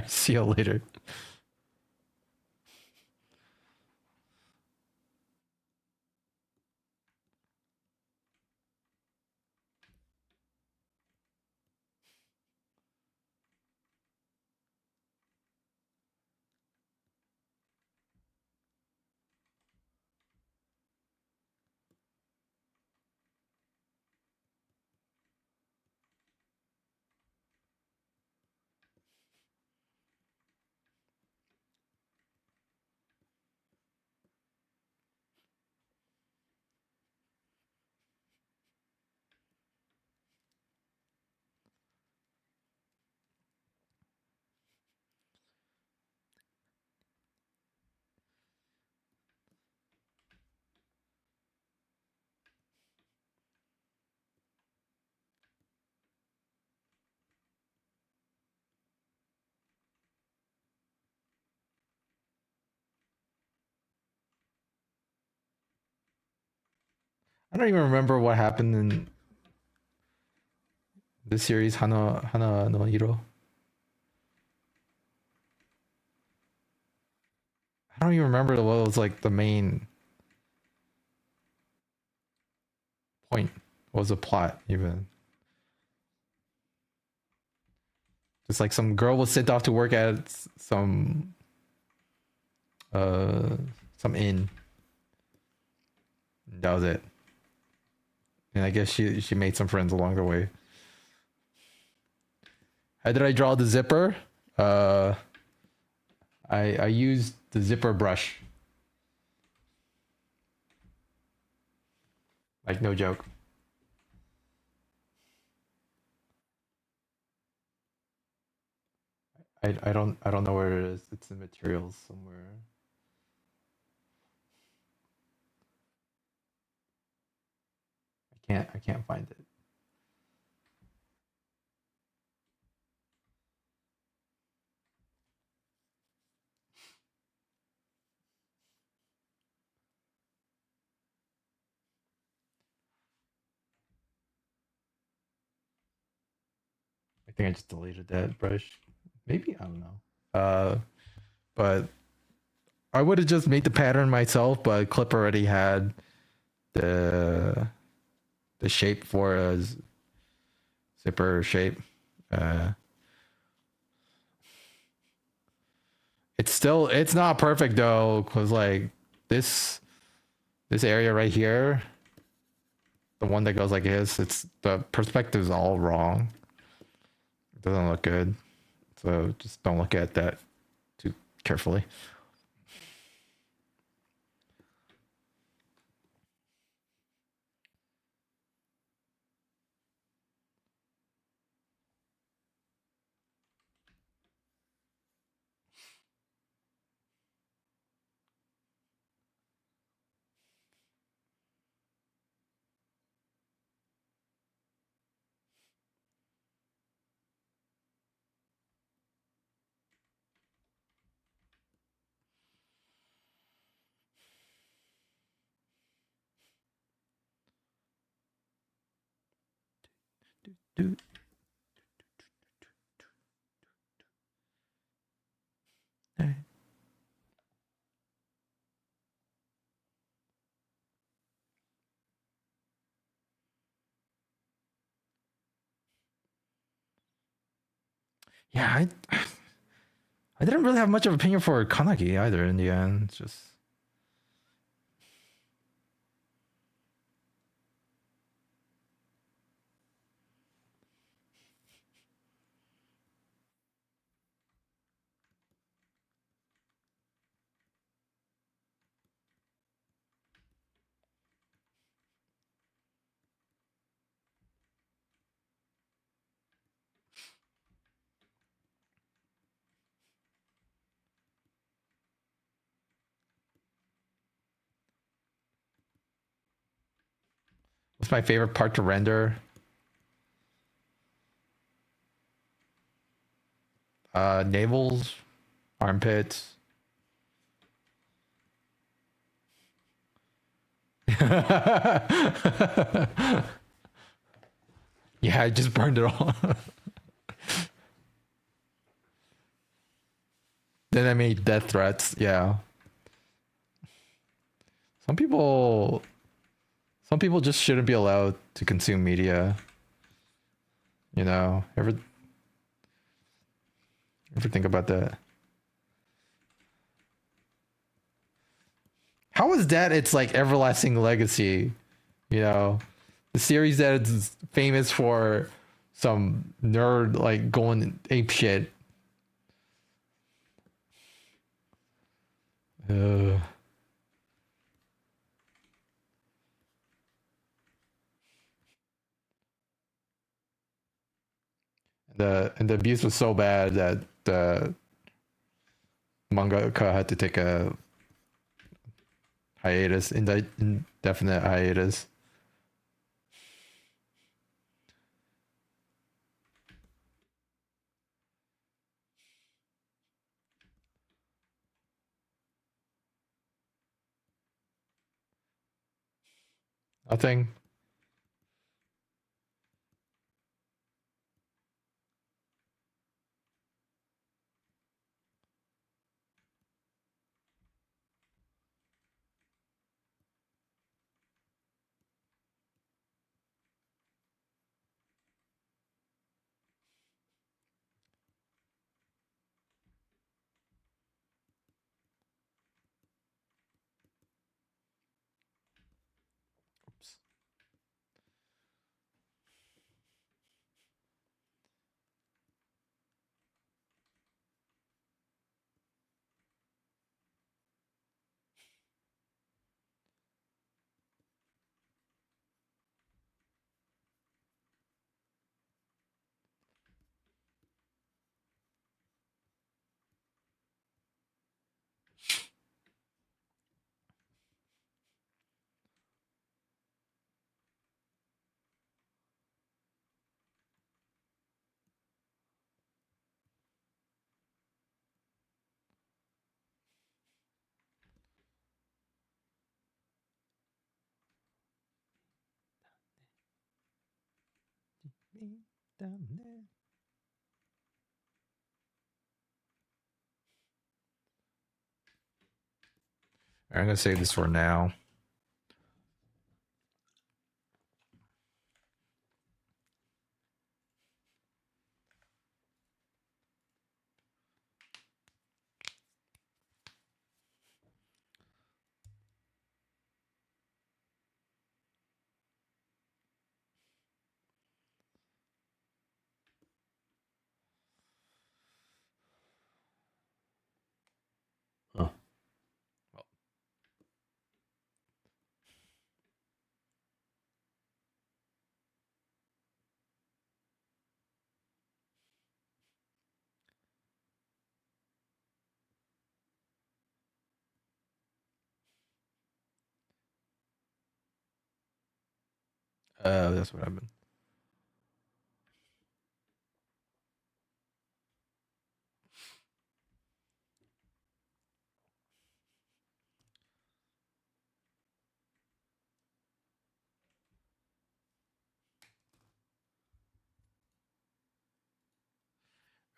See you later. I don't even remember what happened in this series, Hana no Hiro. I don't even remember what was like the main point. What was the plot even? Just like some girl was sent off to work at uh some inn. That was it. And I guess she made some friends along the way. How did I draw the zipper? Uh, I used the zipper brush. Like no joke. I don't know where it is. It's in materials somewhere. I can't find it. I think I just deleted that brush. Maybe I don't know. But I would have just made the pattern myself, but Clip already had the the shape for a zipper shape. Uh, it's not perfect though, cause like this this area right here, the one that goes like this, it's the perspective is all wrong. It doesn't look good, so just don't look at that too carefully. Dude. Yeah, I didn't really have much of an opinion for Kanagi either in the end. It's just what's my favorite part to render? Navels, armpits. Yeah, I just burned it all. Then I made death threats. Yeah. Some people some people just shouldn't be allowed to consume media. You know, ever think about that? How is that it's like everlasting legacy? You know, the series that is famous for some nerd like going ape shit. Uh, the abuse was so bad that the mangaka had to take a hiatus, indefinite hiatus. Nothing. Oops. me down there. I'm gonna save this for now. Huh. That's what happened.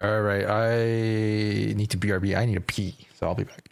All right, I need to BRB. I need to pee, so I'll be back.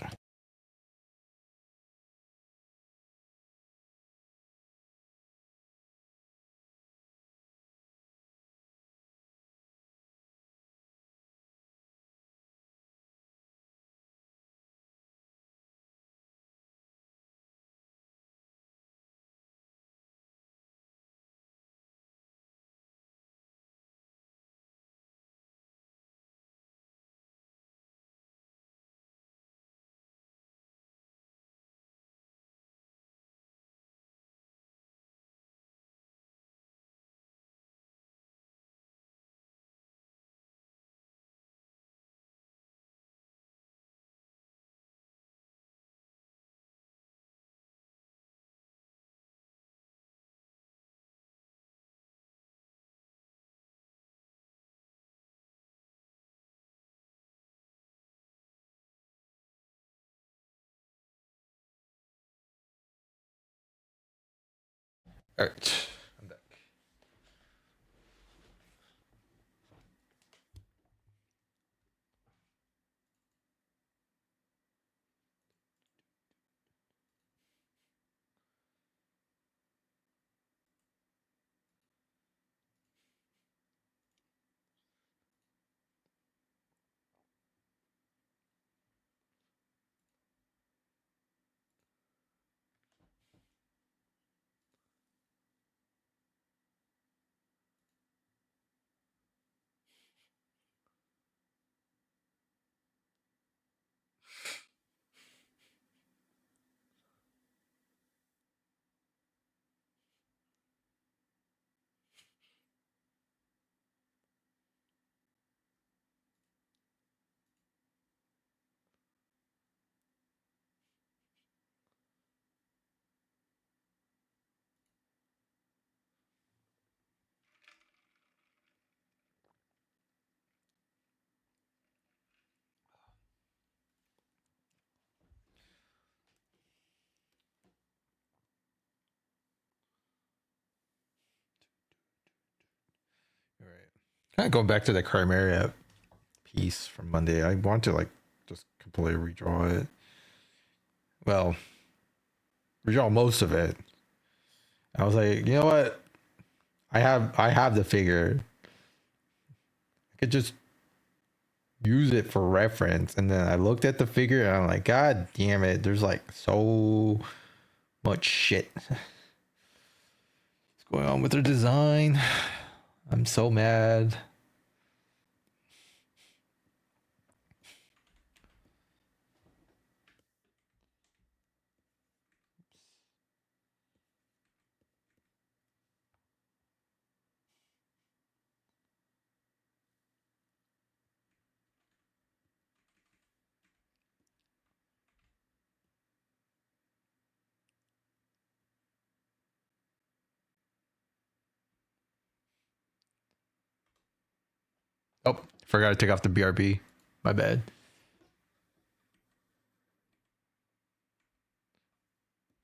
All right, I'm back. All right, kind of going back to the Chimera piece from Monday. I want to like just completely redraw it. Well, redraw most of it. I was like, you know what? I have the figure. I could just use it for reference. And then I looked at the figure and I'm like, God damn it, there's like so much shit going on with their design. I'm so mad. Oh, forgot to take off the BRB. My bad.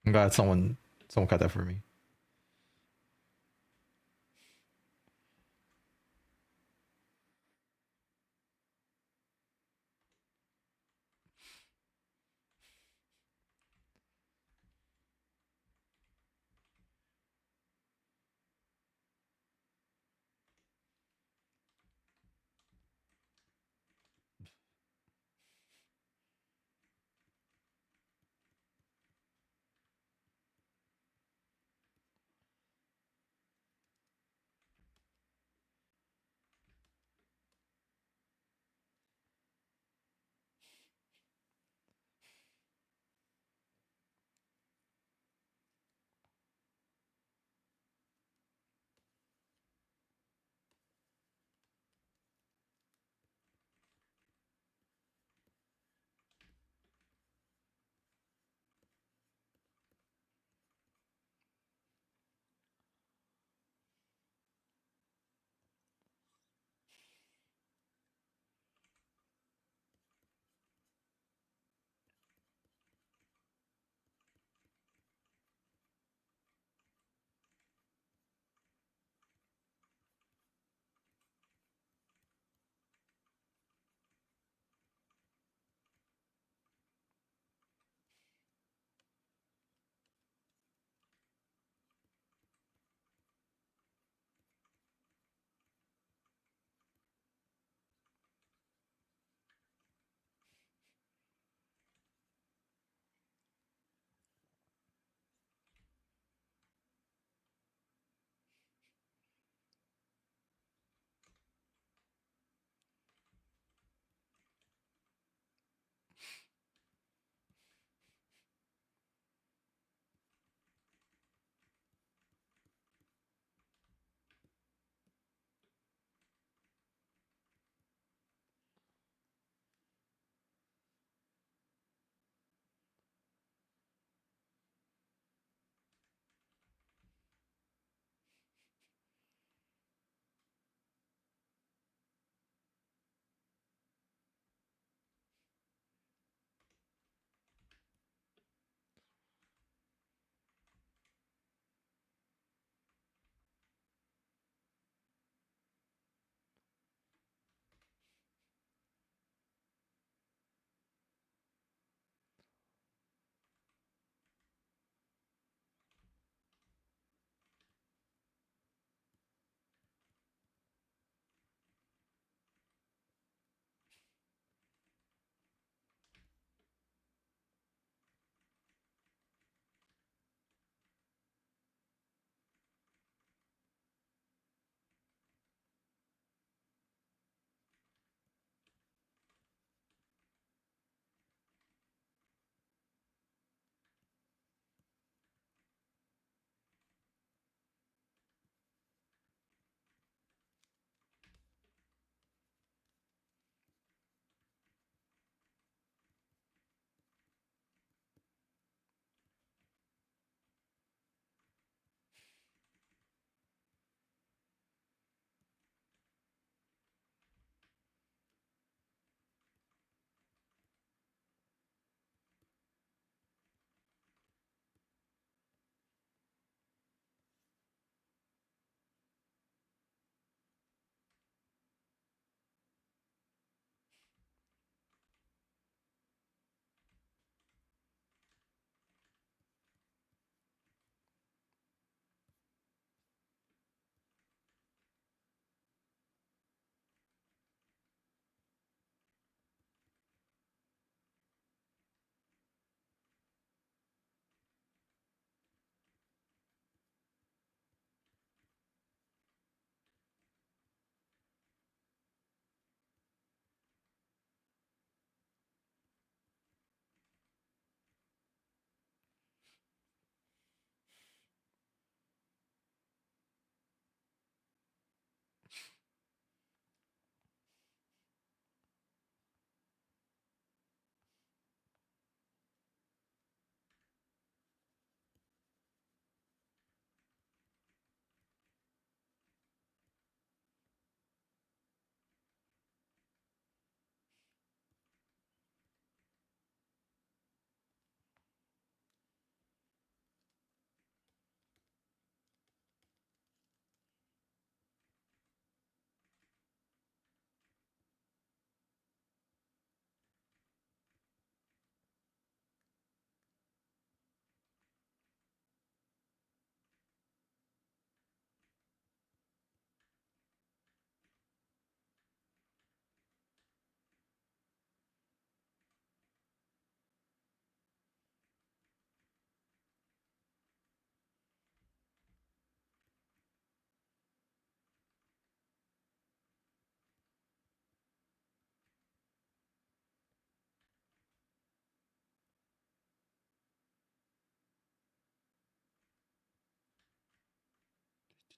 I'm glad someone got that for me.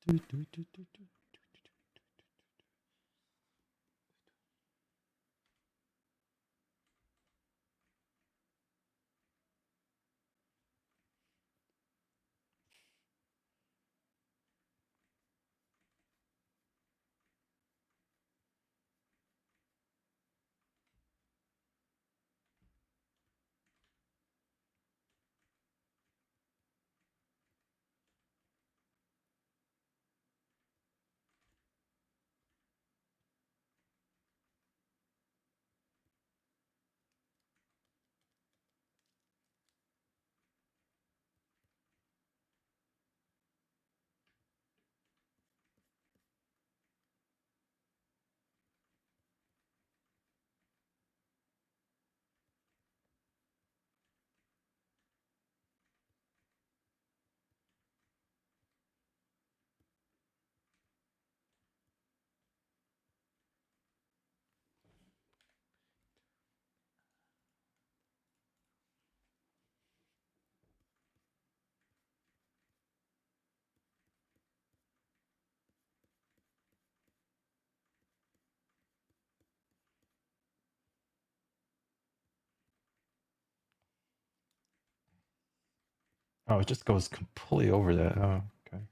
Oh, it just goes completely over that. Oh, okay.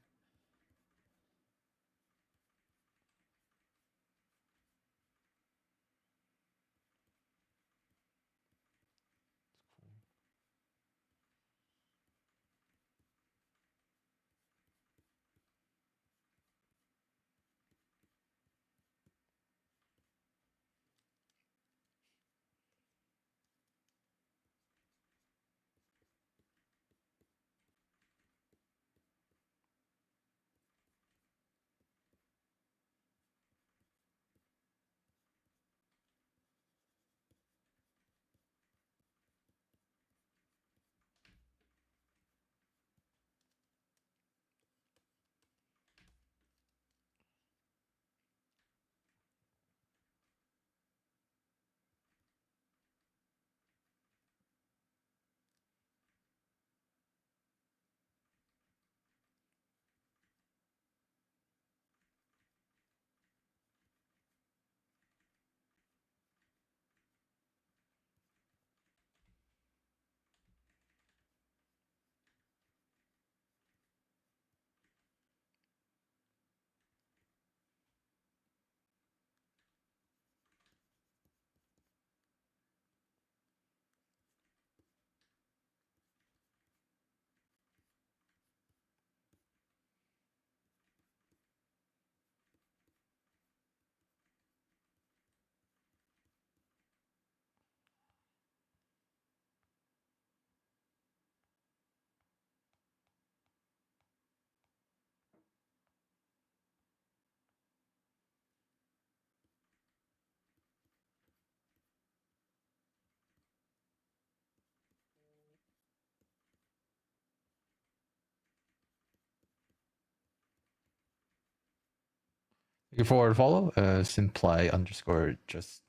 Looking forward to follow. Simply underscore just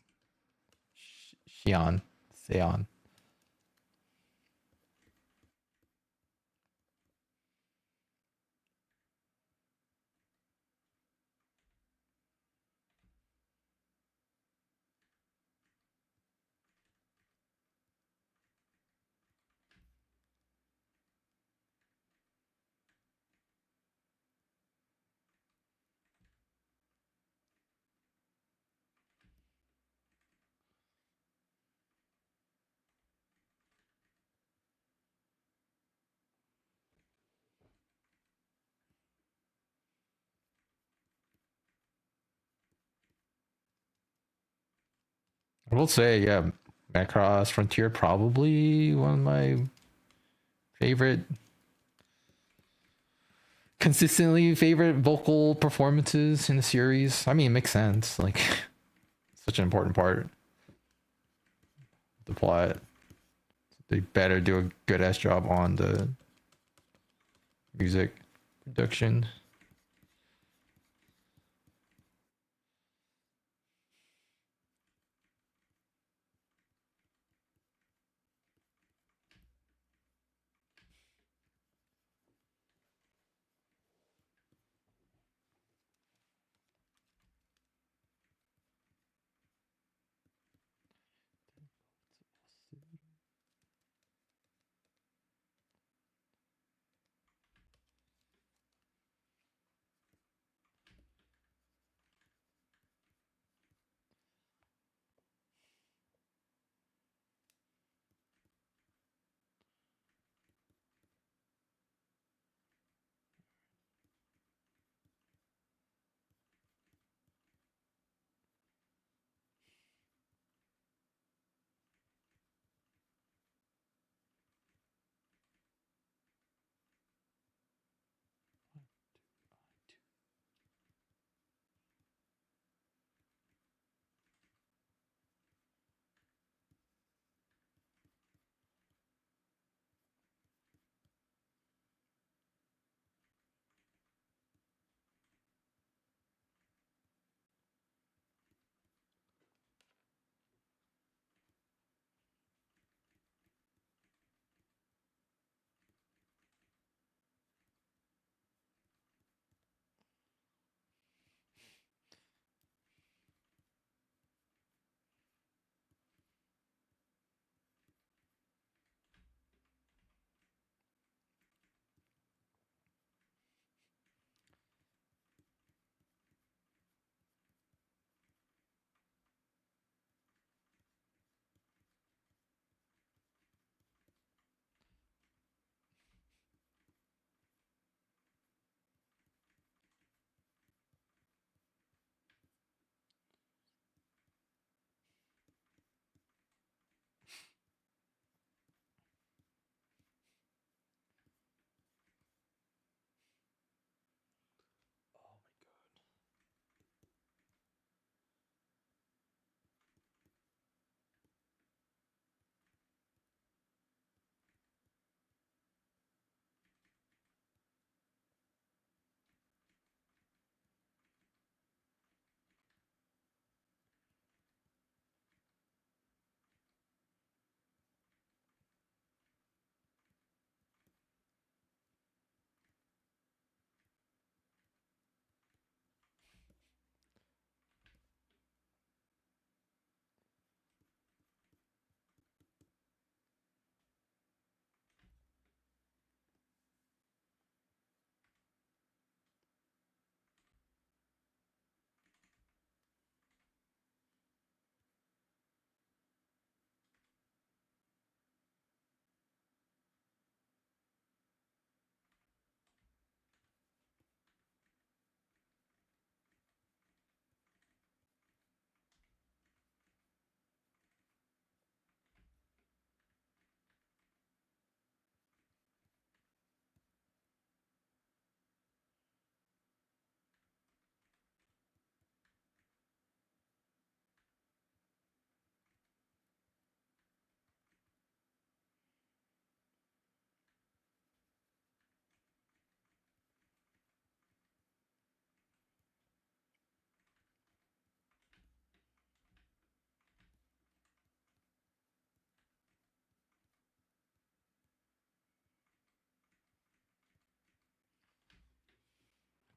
Xian. Seon. I will say, yeah, Macross Frontier probably one of my favorite, consistently favorite vocal performances in the series. I mean, it makes sense. Like, such an important part of the plot. They better do a good ass job on the music production.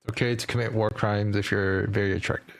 Okay to commit war crimes if you're very attractive.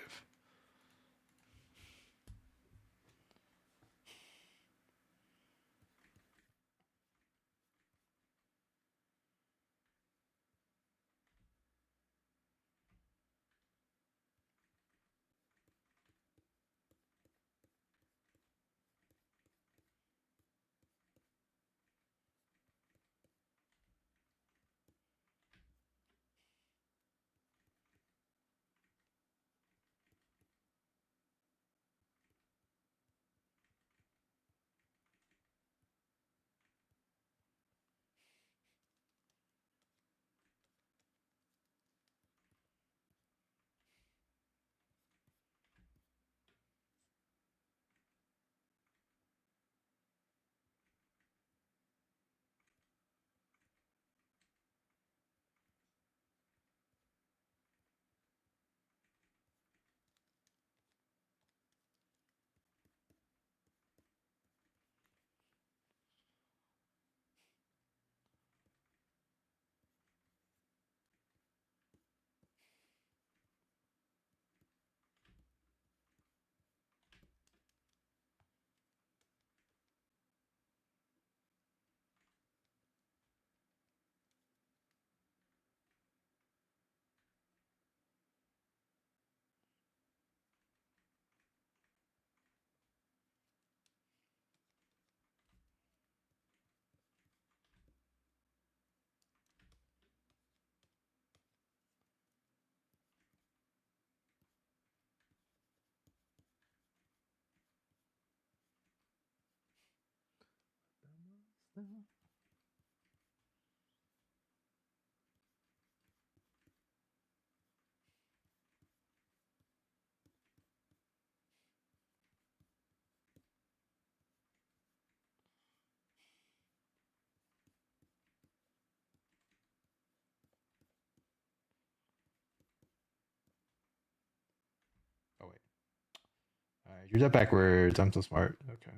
Oh wait. Alright, do that backwards. I'm so smart. Okay.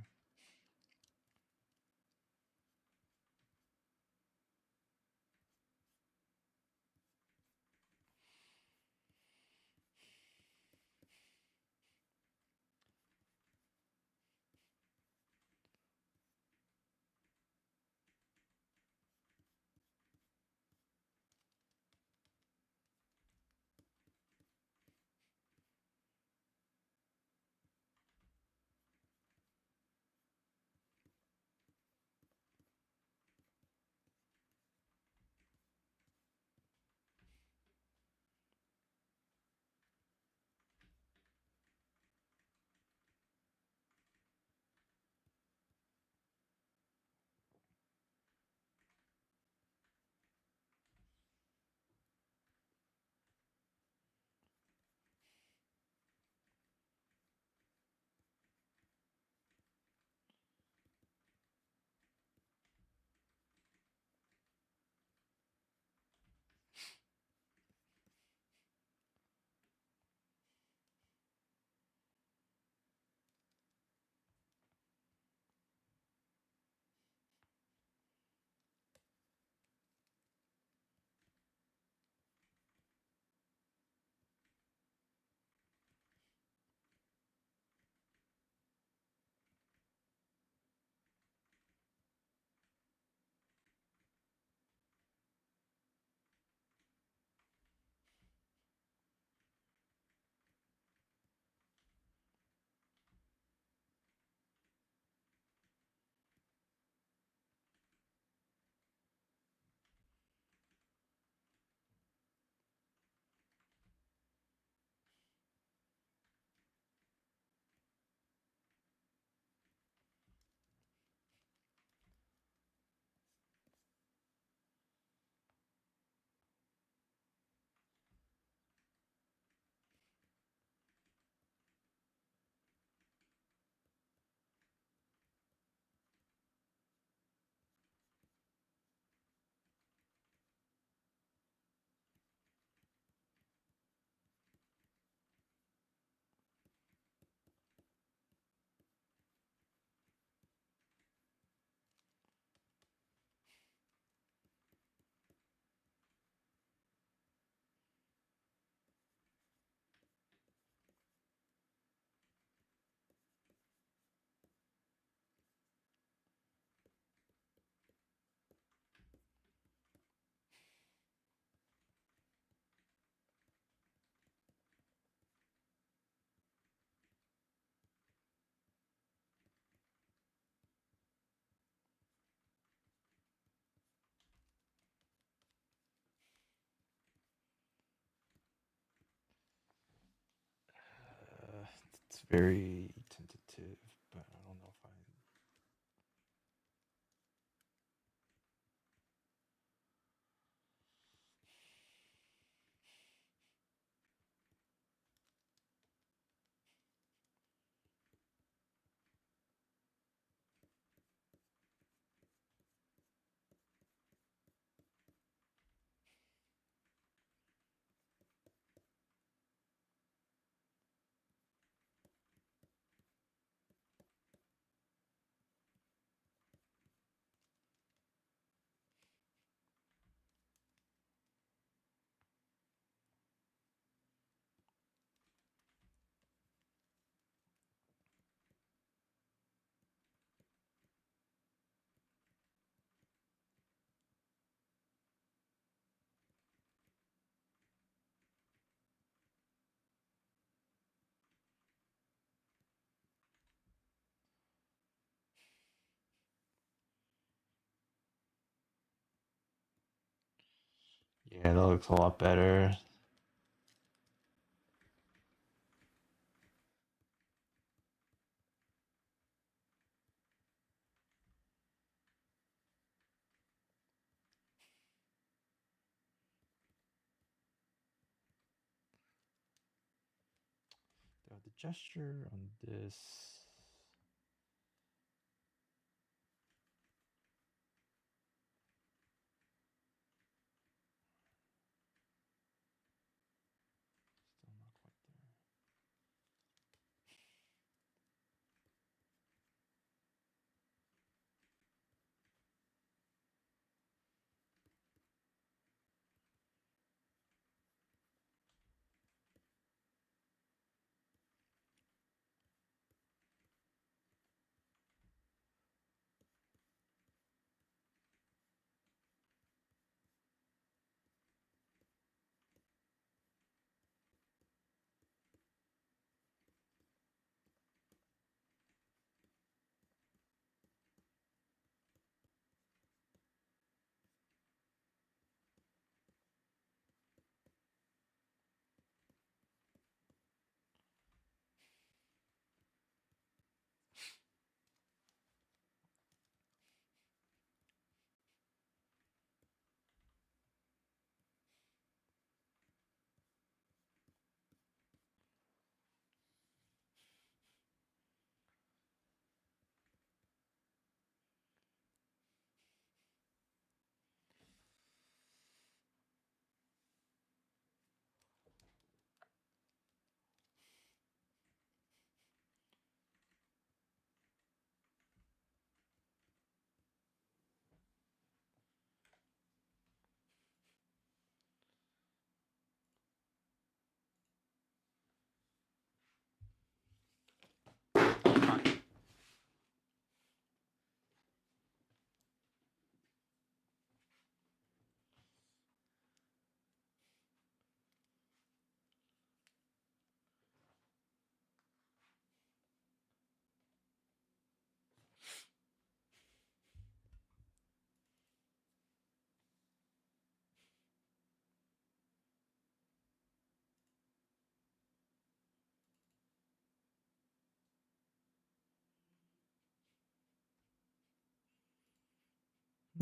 very tentative, but I don't know if I. Yeah, that looks a lot better. The gesture on this. Still not quite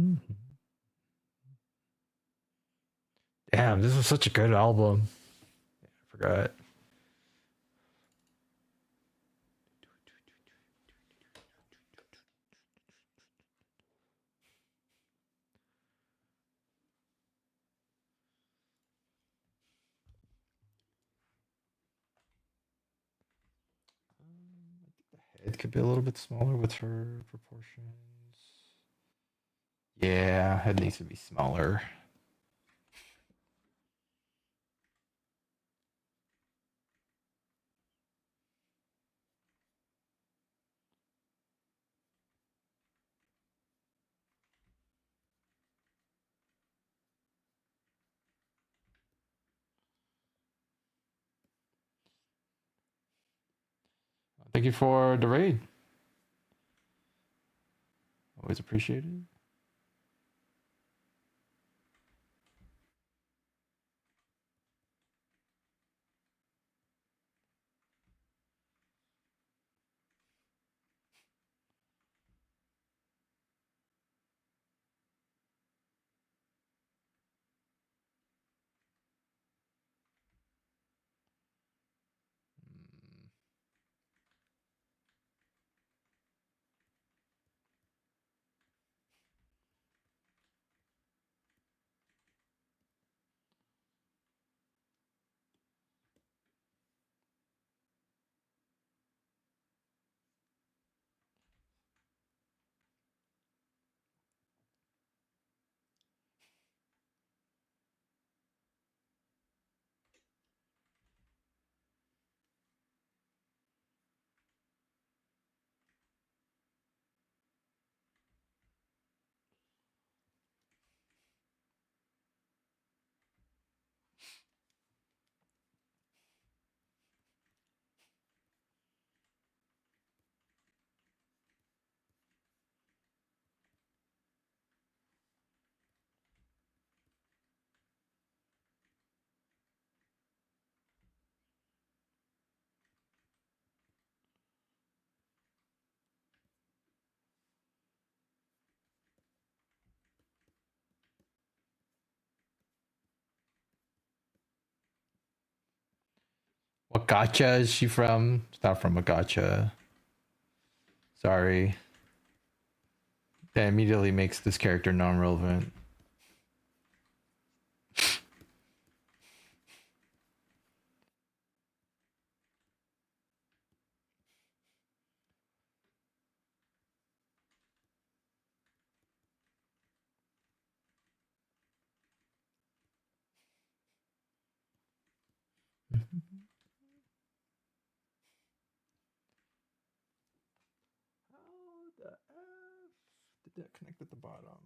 there. Mhm. Damn, this was such a good album. I forgot. I think the head could be a little bit smaller with her proportions. Yeah, head needs to be smaller. Thank you for the raid. Always appreciated. What gacha is she from? It's not from a gacha. Sorry. That immediately makes this character non-relevant. How the F did that connect at the bottom?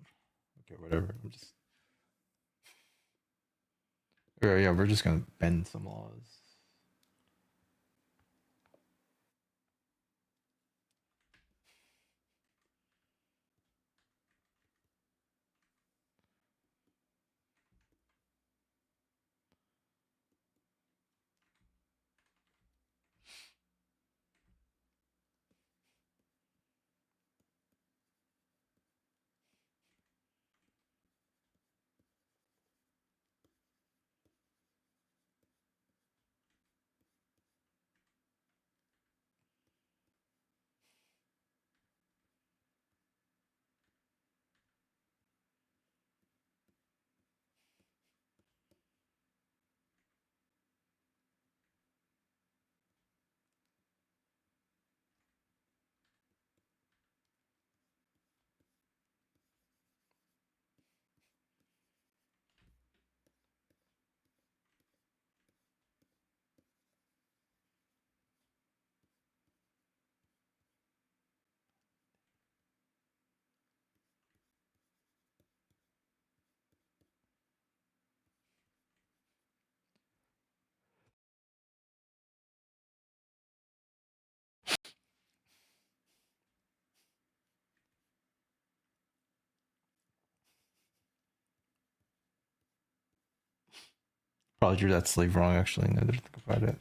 Okay, whatever. I'm just. Okay, yeah, we're just gonna bend some laws. Probably drew that sleeve wrong, actually. Now that I think about it.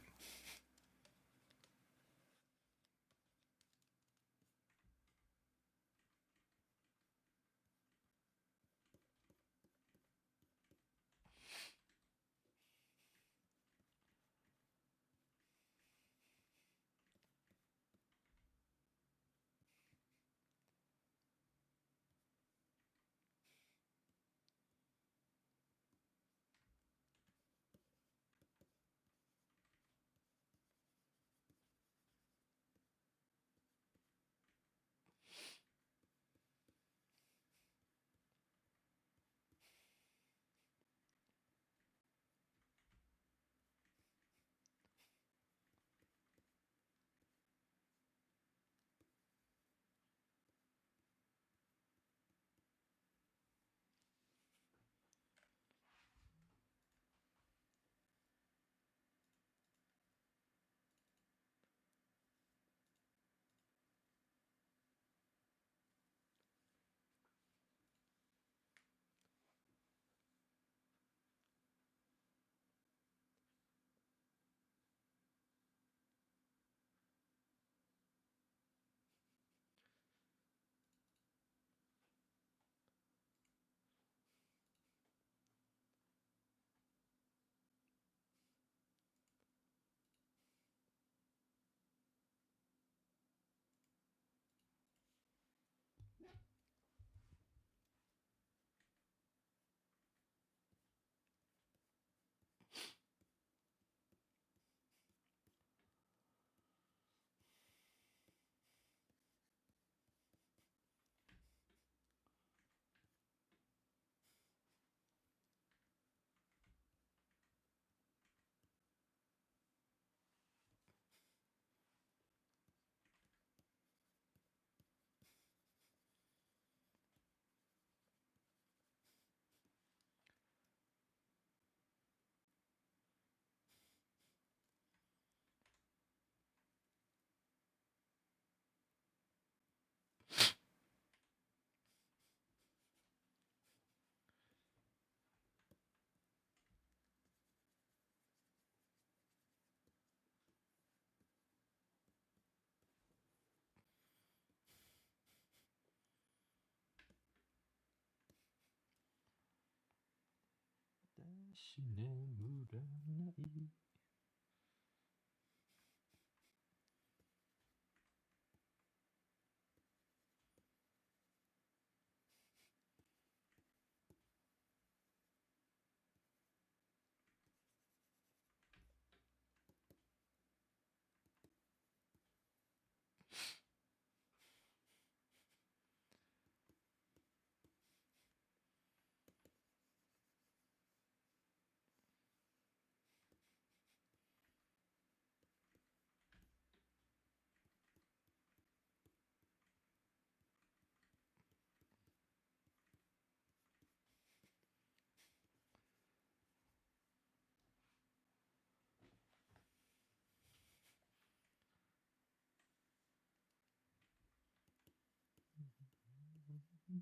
Okay.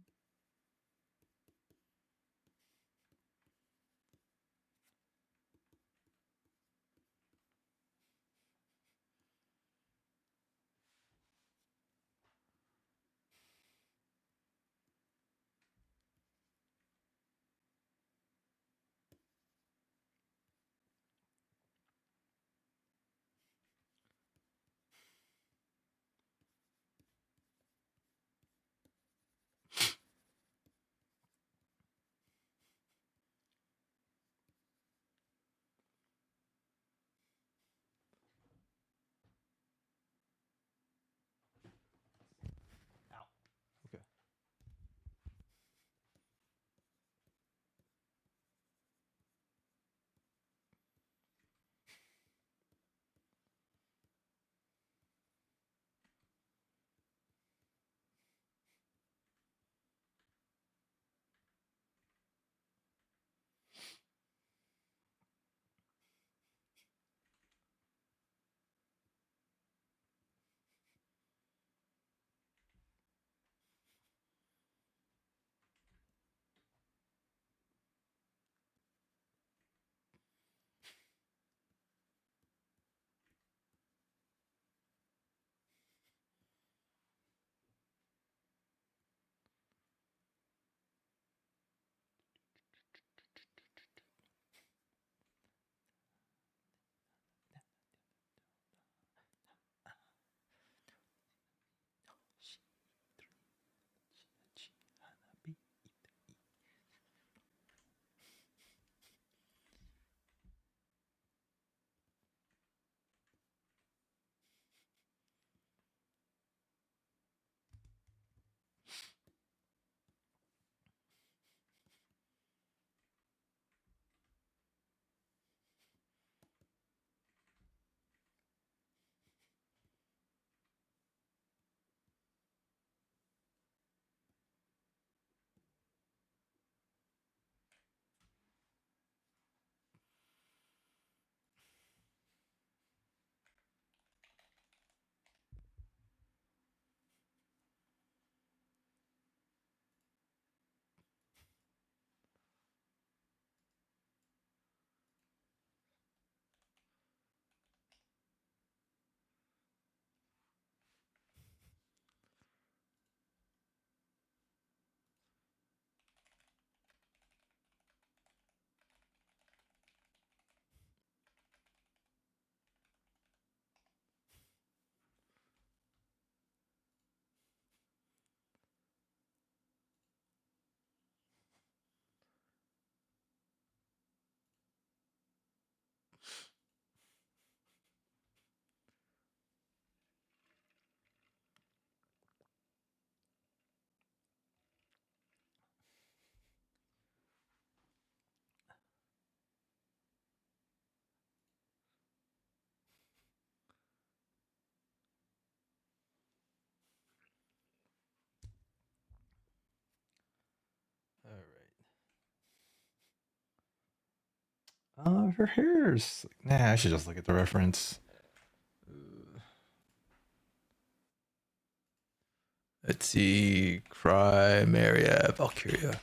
All right. Her hair's nah. I should just look at the reference. Let's see. Cry, Maria, Valkyria.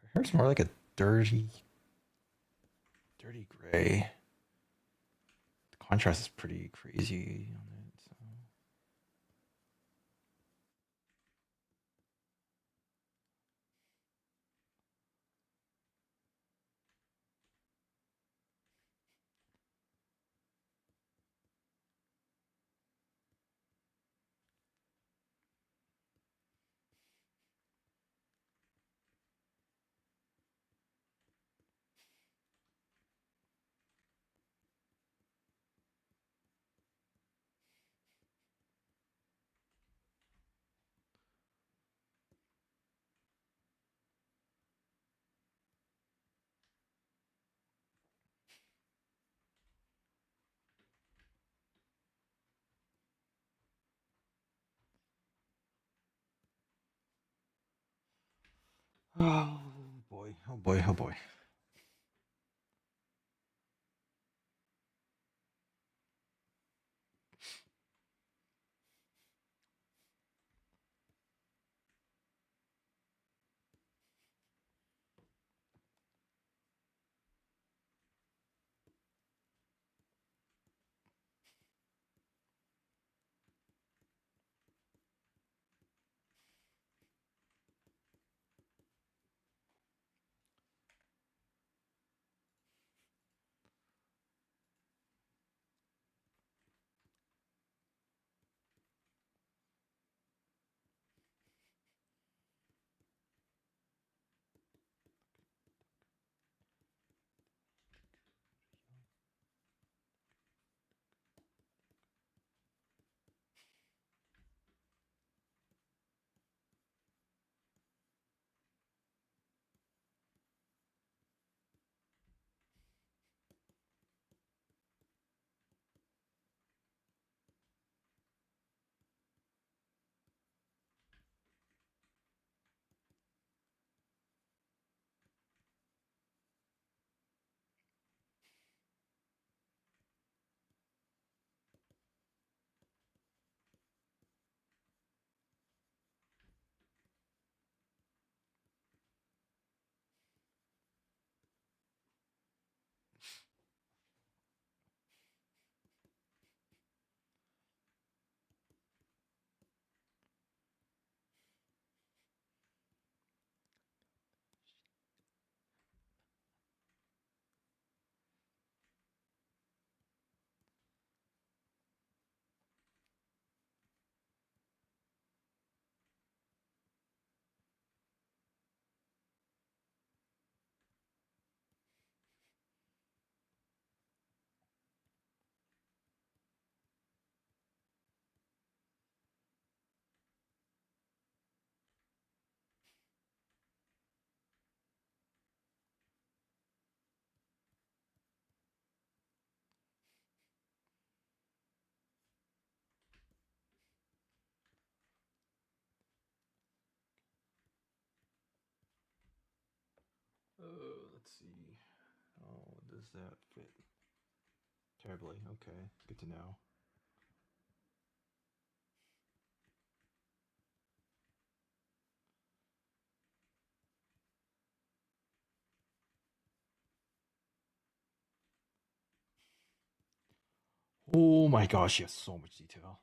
Her hair's more like a dirty gray. The contrast is pretty crazy on it. So. Oh boy, oh boy, oh boy. Let's see. Oh, does that fit? Terribly. Okay, good to know. Oh my gosh, yes, so much detail.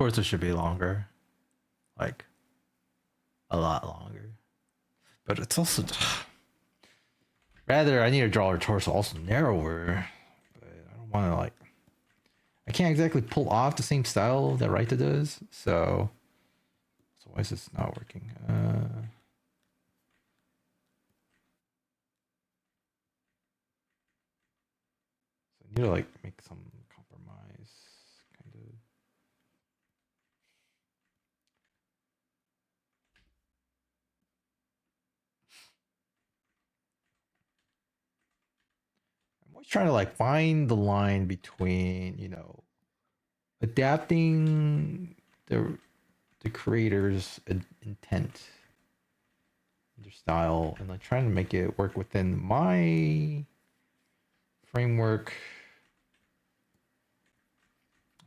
torso should be longer, like a lot longer. But it's also rather I need to draw her torso also narrower. But I don't want to like I can't exactly pull off the same style that Raita does. So why is this not working? So I need to like make some compromise, kind of. I'm always trying to like find the line between adapting the creator's intent, their style, and like trying to make it work within my framework.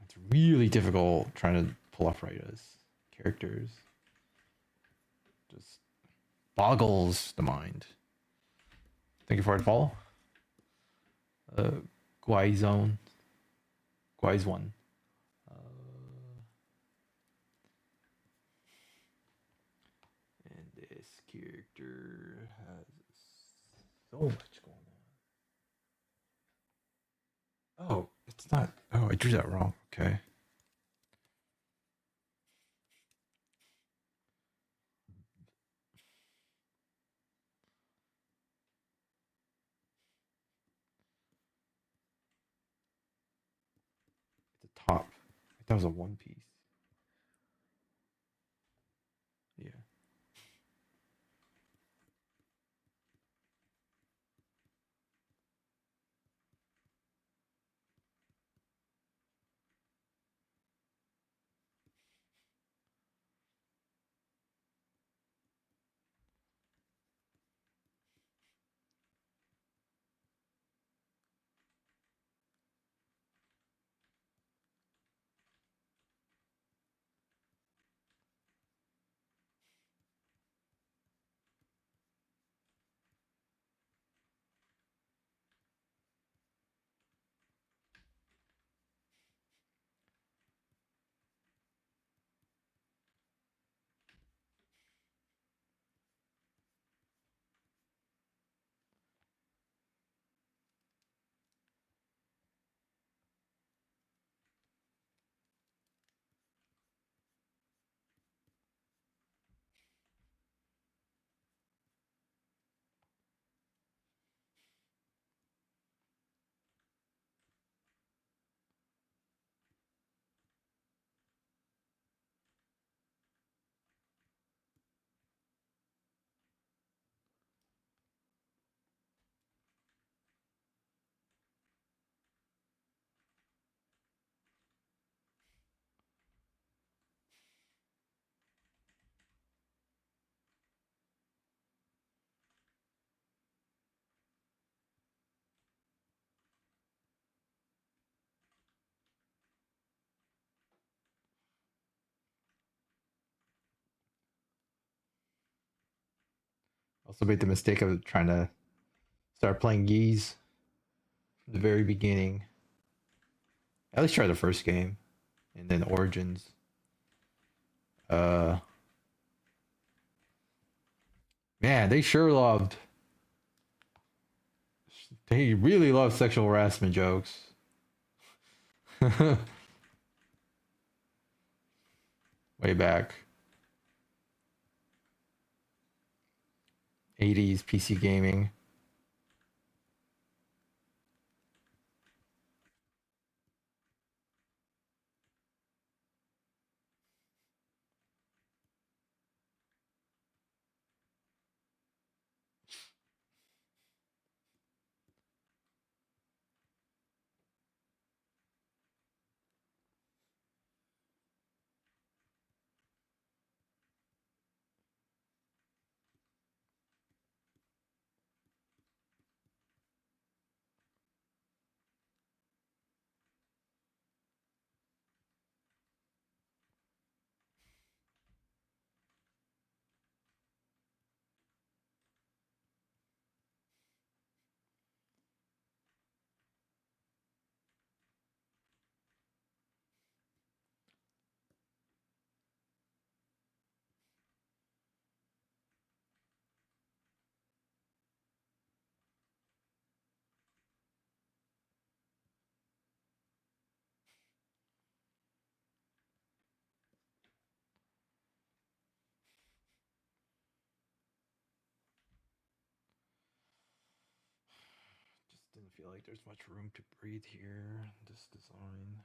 It's really difficult trying to pull off Raita's characters. Just boggles the mind. Thank you for it, follow. Guai Zone. Guai's one. And this character has so much going on. Oh, it's not. Oh, I drew that wrong. Okay. It's a top. That was a one piece. Yeah. Also made the mistake of trying to start playing Geese from the very beginning. At least try the first game, and then Origins. Uh, Man, they sure loved. They really love sexual harassment jokes. Way back, 80s PC gaming. feel like there's much room to breathe here. This design.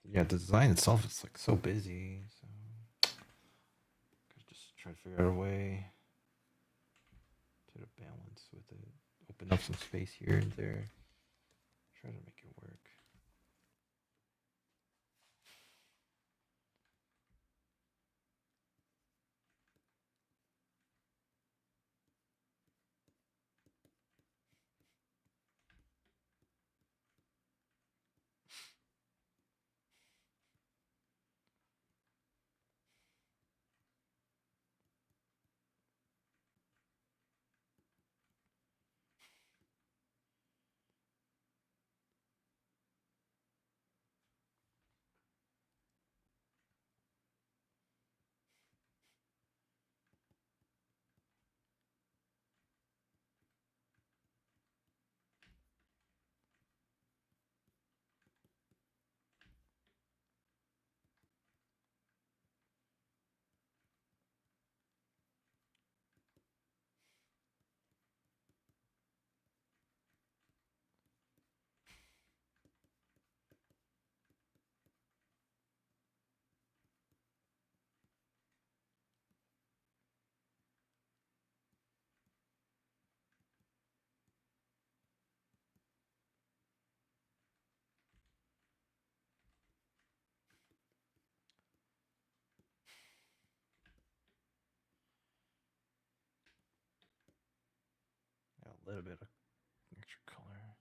Yeah, the design itself is like so busy. So just try to figure out a way to balance with it. Open up some space here and there. Try to make it work. Yeah, a little bit of extra color.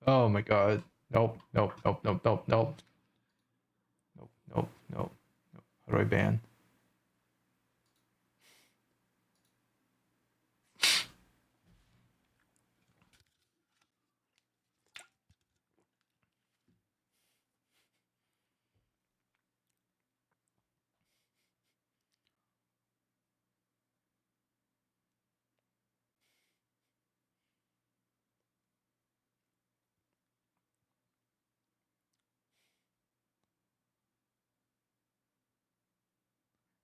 Oh my god. Nope, nope, nope, nope, nope, nope. Nope, nope, nope. Nope. How do I ban?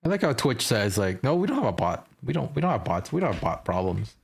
I like how Twitch says like, no, we don't have a bot. We don't have bots. We don't have bot problems.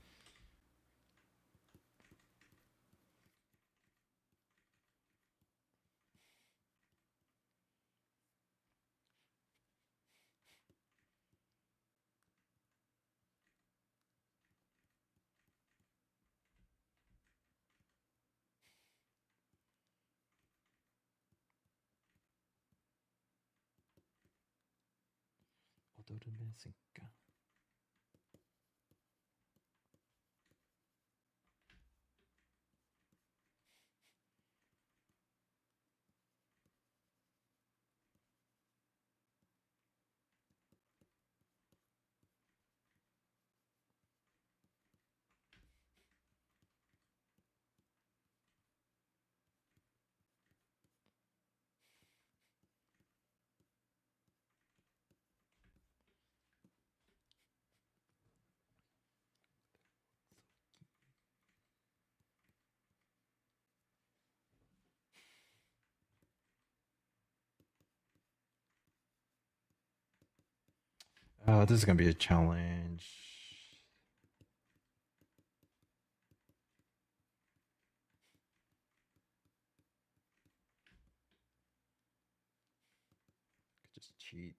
Oh, this is gonna be a challenge. Could just cheat.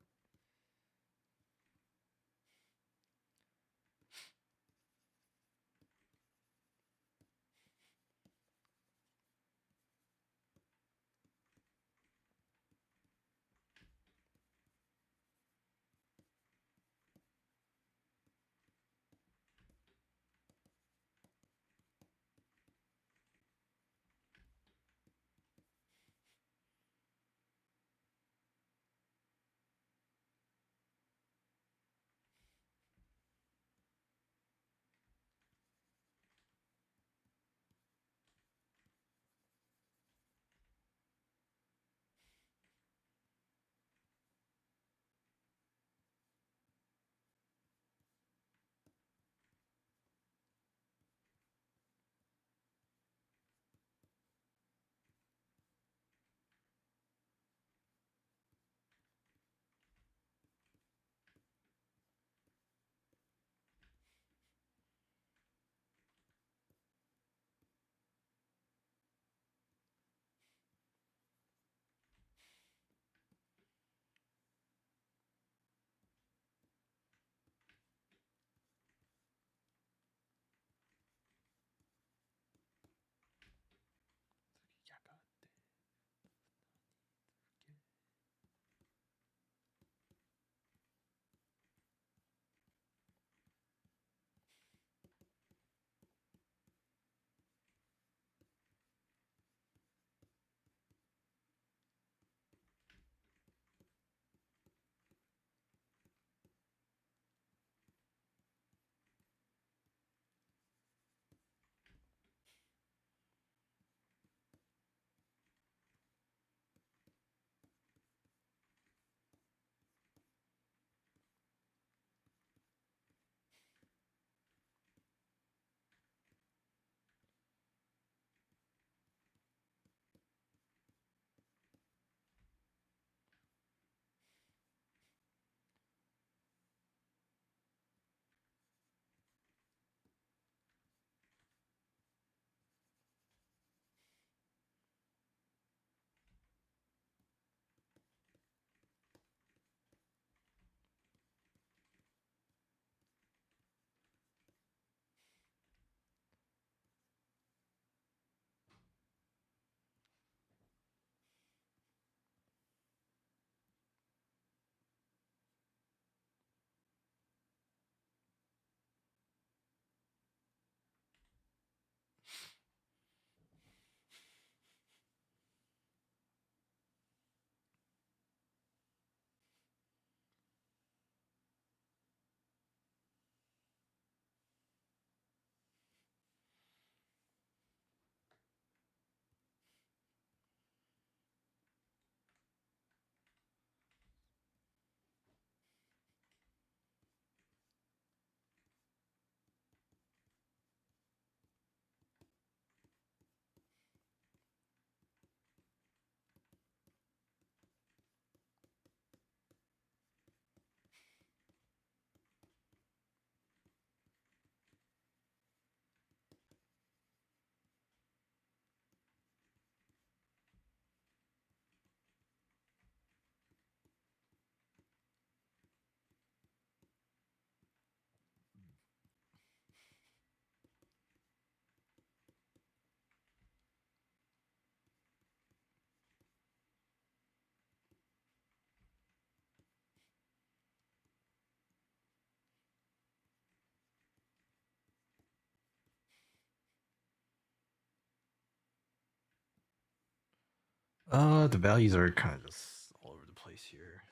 The values are kind of just all over the place here.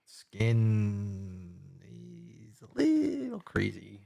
Skin is a little crazy.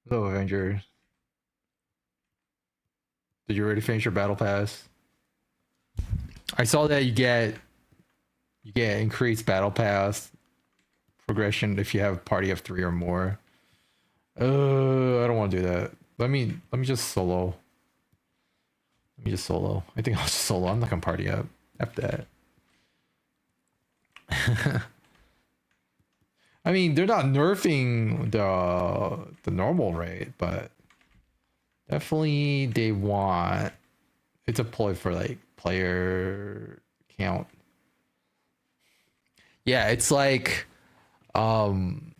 Hello, Avenger. Did you already finish your battle pass? I saw that you get increased battle pass progression if you have a party of 3 or more. I don't want to do that. Let me just solo. Let me just solo. I think I'll just solo. I'm not gonna party up. After that. I mean, they're not nerfing the normal rate, but definitely they want it's a ploy for like player count. Yeah, it's like um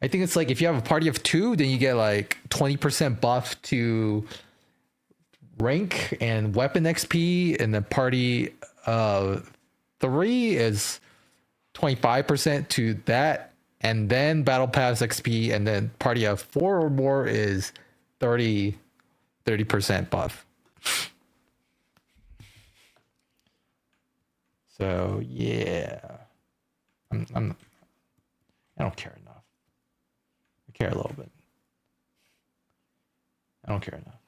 I think it's like if you have a party of 2, then you get like 20% buff to rank and weapon XP, and the party 3 is 25% to that, and then battle pass XP, and then party of 4 or more is 30% buff. So yeah, I'm I don't care enough. I care a little bit. I don't care enough.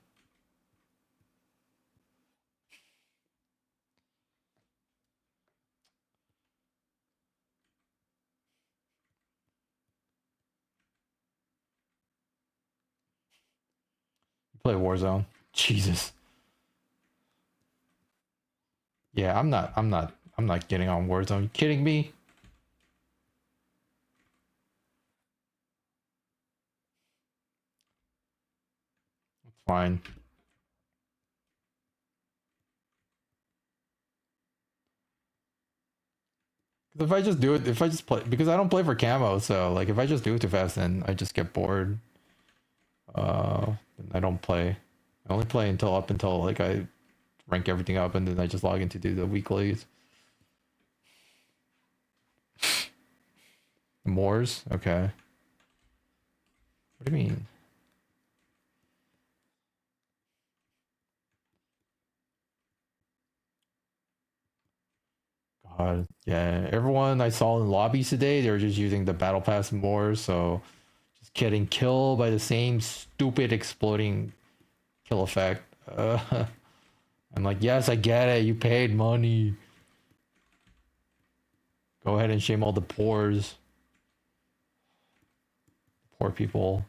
You play Warzone. Jesus. Yeah, I'm not getting on Warzone. You kidding me? It's fine. If I just do it, if I just play, because I don't play for camo, so like if I just do it too fast, then I just get bored. I don't play. I only play until up until like I rank everything up, and then I just log in to do the weeklies. Moors, okay. What do you mean? God, yeah. Everyone I saw in lobbies today, they were just using the battle pass more, so just getting killed by the same stupid exploding kill effect. I'm like, yes, I get it. You paid money. Go ahead and shame all the poors. Poor people.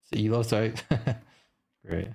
It's the elo site. Great.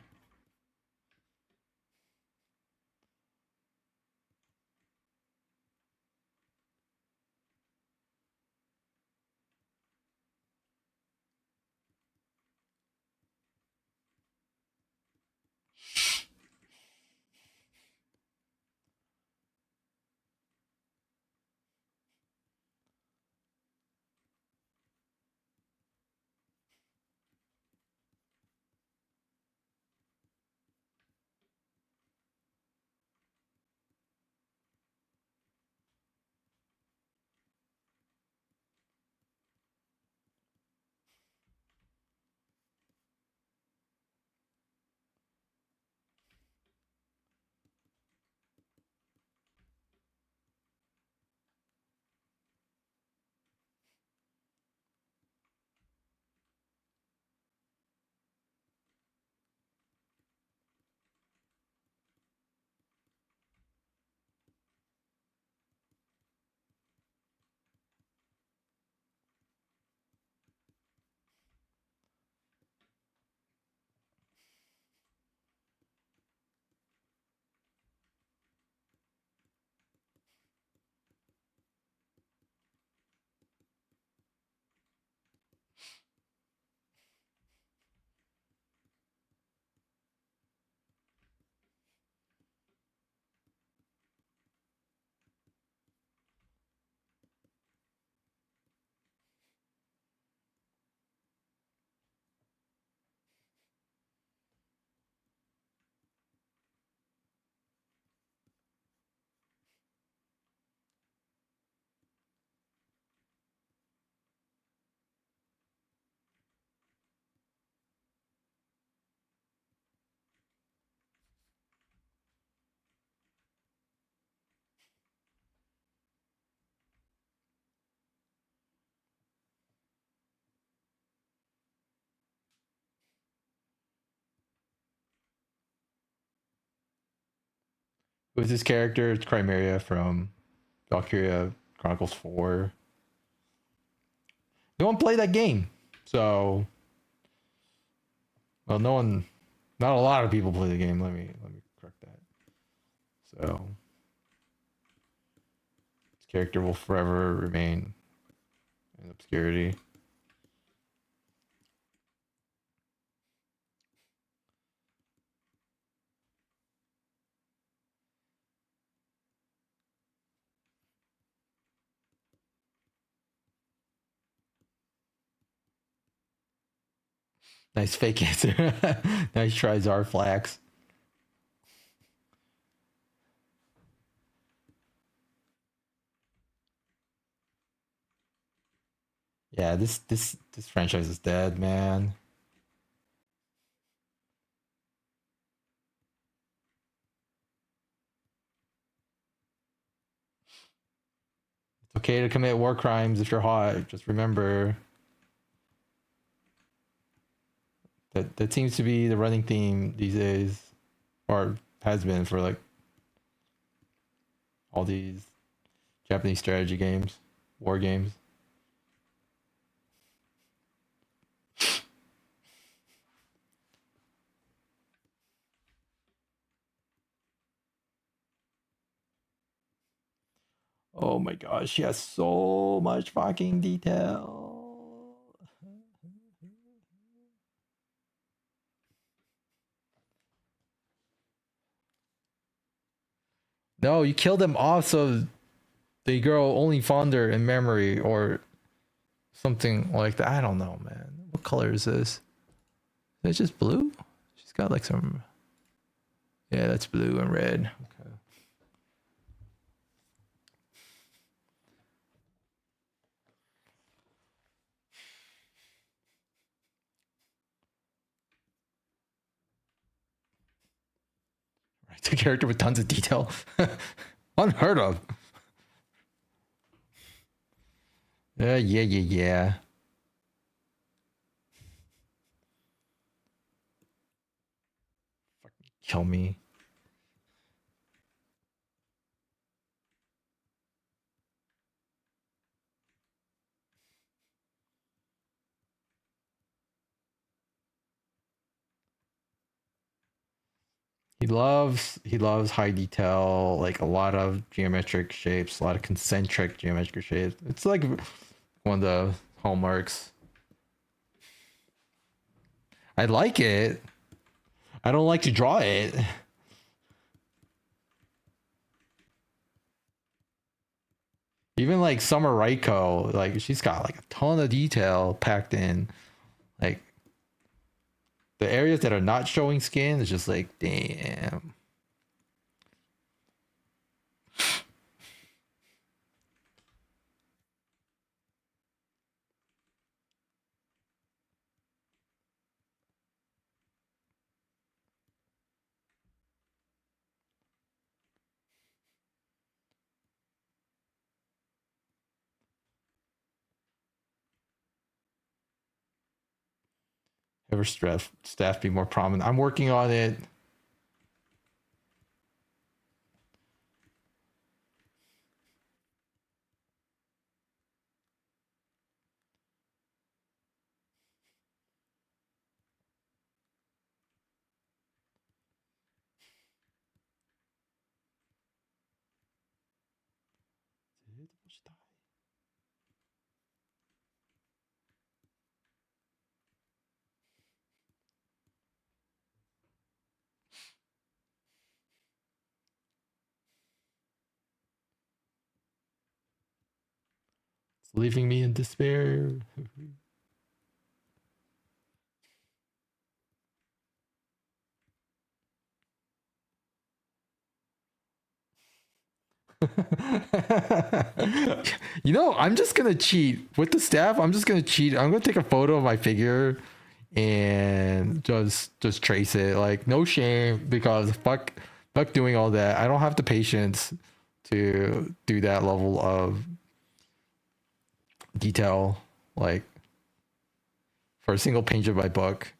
Who's this character? It's Chimera from Valkyria Chronicles 4. No one played that game. So, well, no one, not a lot of people play the game. Let me correct that. So, this character will forever remain in obscurity. Nice fake answer. Nice try, Zarflax. Yeah, this franchise is dead, man. It's okay to commit war crimes if you're hot. Just remember that seems to be the running theme these days, or has been for like all these Japanese strategy games, war games. Oh my gosh, she has so much fucking detail. No, you kill them off so they grow only fonder in memory or something like that. I don't know, man. What color is this? Is it just blue? She's got like some. Yeah, that's blue and red. Okay. Right, it's a character with tons of detail. Unheard of. Yeah. Fucking kill me. He loves high detail, like a lot of geometric shapes, a lot of concentric geometric shapes. It's like one of the hallmarks. I like it. I don't like to draw it. Even like Summer Raiko, like she's got like a ton of detail packed in. Like the areas that are not showing skin is just like, damn. Have her staff be more prominent. I'm working on it. It's leaving me in despair. I'm just gonna cheat with the staff. I'm just gonna cheat. I'm gonna take a photo of my figure and just trace it. Like no shame because fuck doing all that. I don't have the patience to do that level of detail. Like for a single page of my book.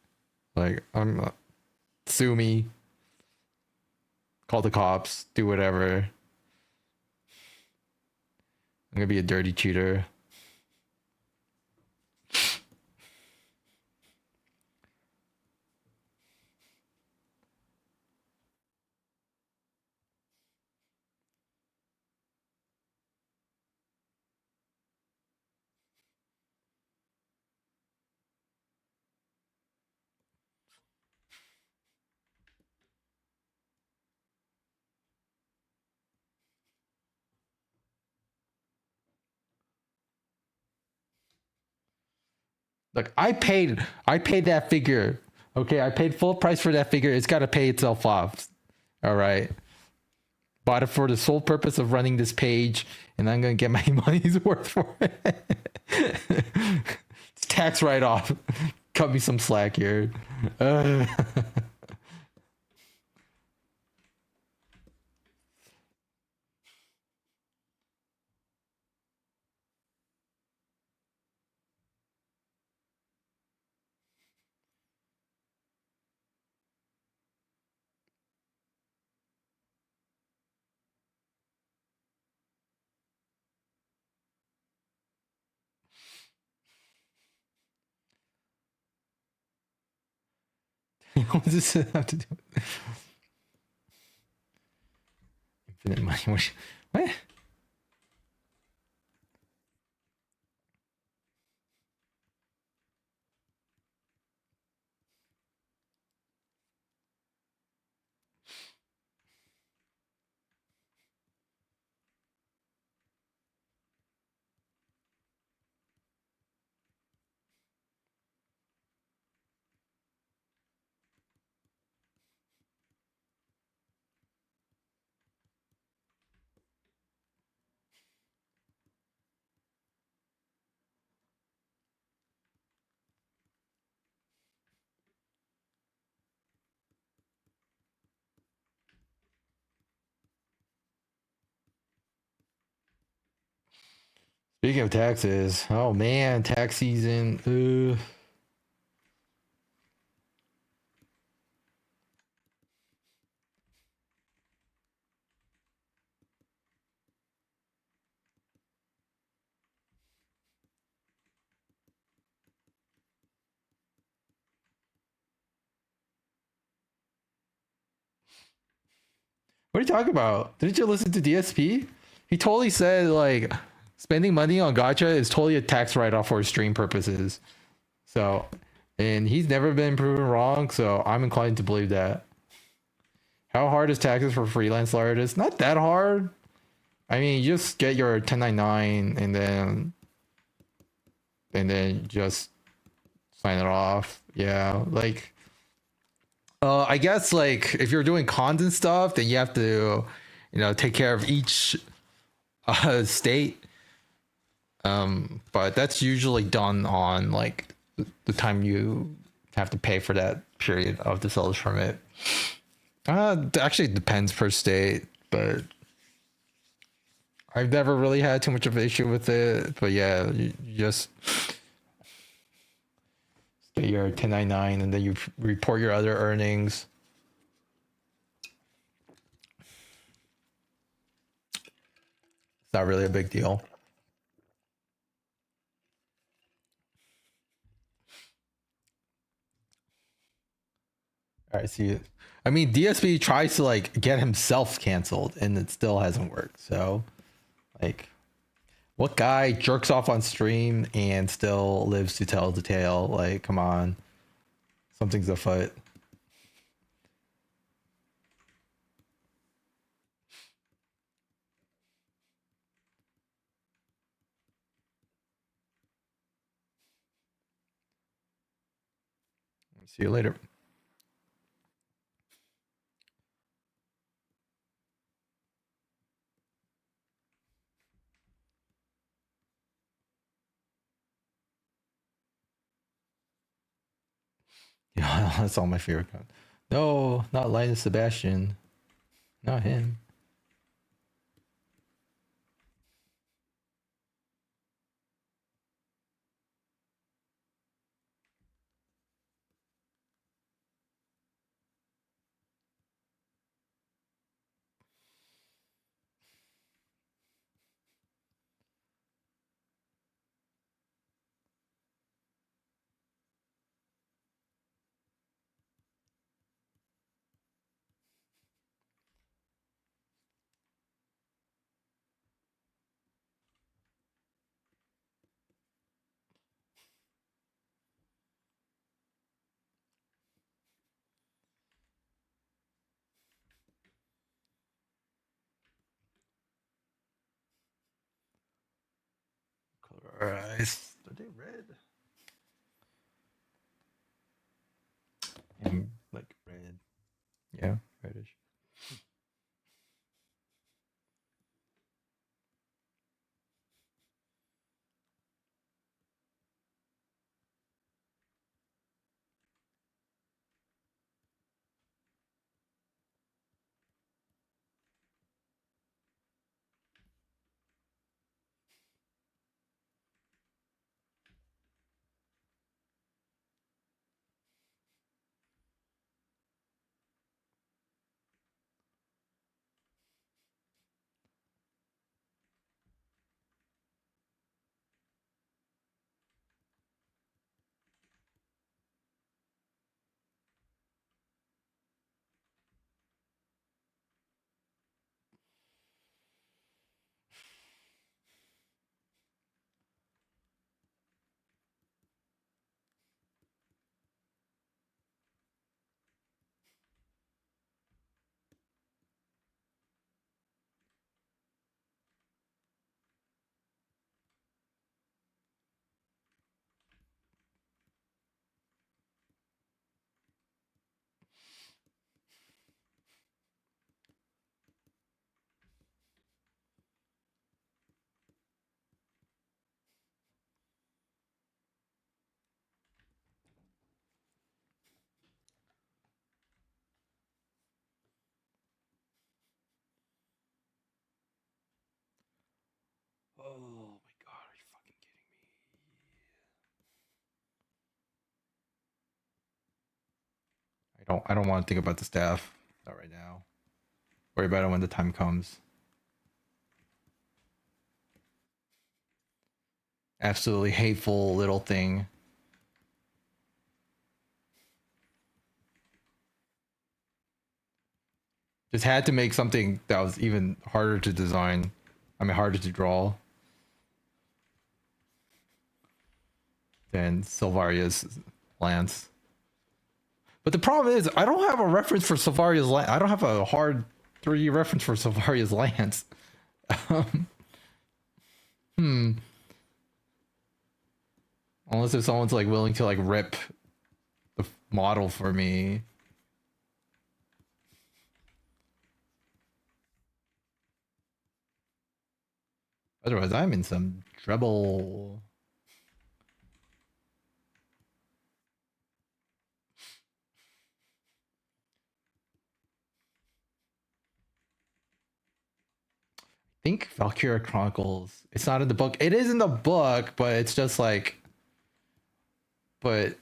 Like I'm sue me. call the cops, do whatever. I'm gonna be a dirty cheater. Look, I paid that figure. Okay, I paid full price for that figure. It's got to pay itself off. All right. Bought it for the sole purpose of running this page, and I'm gonna get my money's worth for it. It's tax write off. Cut me some slack here. Uh, what does this have to do with infinite money? What? Speaking of taxes, oh man, tax season. What are you talking about? Didn't you listen to DSP? He totally said like spending money on gacha is totally a tax write off for stream purposes. So, and he's never been proven wrong. So I'm inclined to believe that. How hard is taxes for freelance artists? Not that hard. I mean, you just get your 1099 and then just sign it off. Yeah, like I guess like if you're doing cons and stuff, then you have to, take care of each state. But that's usually done on like the time you have to pay for that period of the seller's permit. Actually, it depends per state, but I've never really had too much of an issue with it. But yeah, you just get your 1099 and then you report your other earnings. It's not really a big deal. All right, see. I mean, DSP tries to like get himself canceled, and it still hasn't worked. So, like, what guy jerks off on stream and still lives to tell the tale? Like, come on, something's afoot. See you later. Yeah, that's all my favorite. No, not Linus Sebastian. Not him. Are they red? Like red. Yeah, reddish. Oh my god, are you fucking kidding me? I don't want to think about the staff. Not right now. Worry about it when the time comes. Absolutely hateful little thing. Just had to make something that was even harder to design. I mean, harder to draw than Silvaria's lance. But the problem is, I don't have a reference for Silvaria's lance. I don't have a hard 3D reference for Silvaria's lance. Hmm. Unless if someone's like willing to like rip the model for me. Otherwise, I'm in some trouble. I think Valkyria Chronicles. It's not in the book. It is in the book, but it's just like. But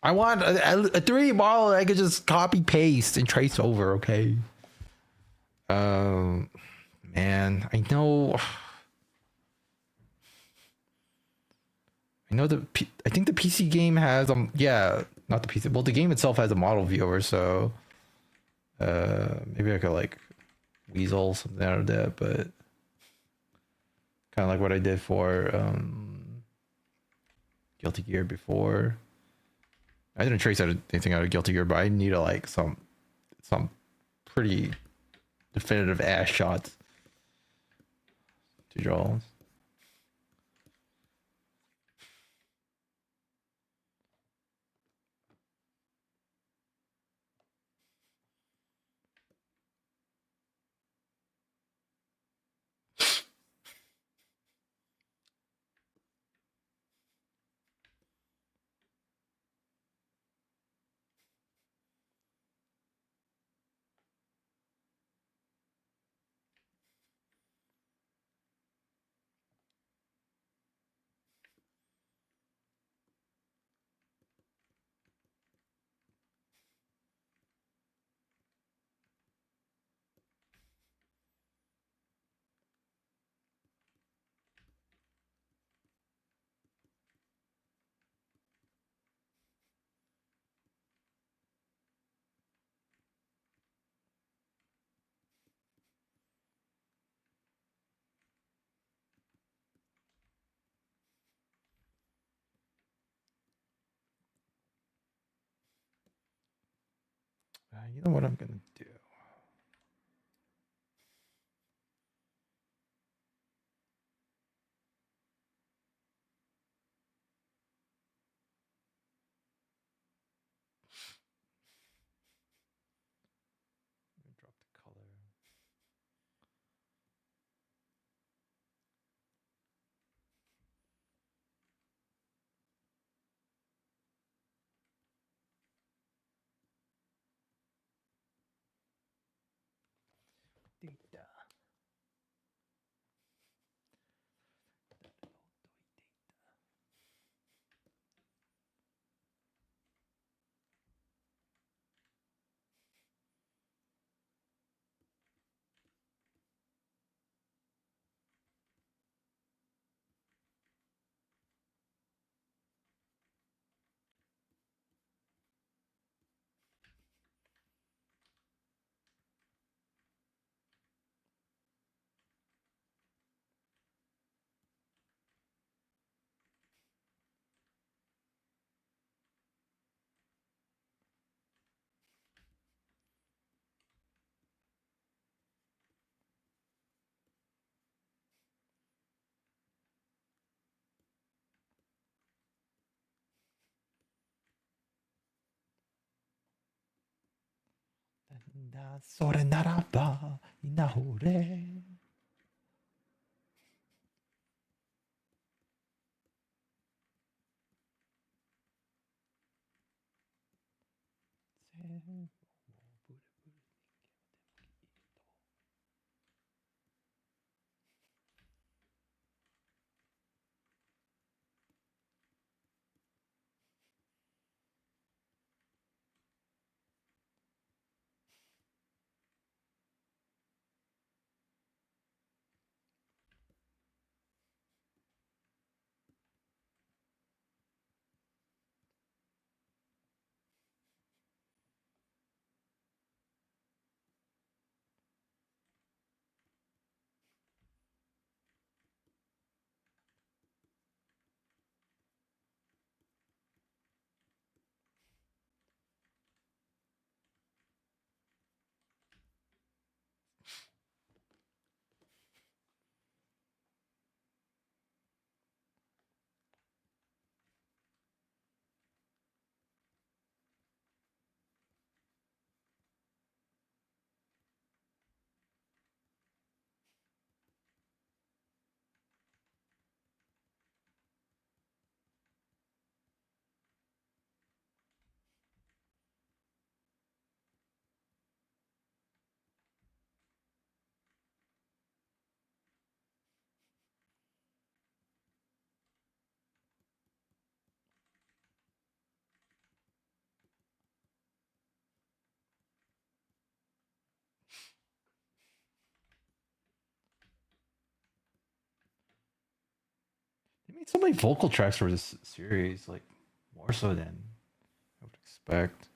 I want a 3D model that I could just copy paste and trace over. Okay. Um, man, I know. I know I think the PC game has yeah, not the PC. Well, the game itself has a model viewer, so maybe I could like weasel something out of that, but kind of like what I did for Guilty Gear before. I didn't trace anything out of Guilty Gear, but I need like some pretty definitive ass shots to draw. You know what I'm gonna do? それならばいなほれThey made so many vocal tracks for this series, like more so than I would expect.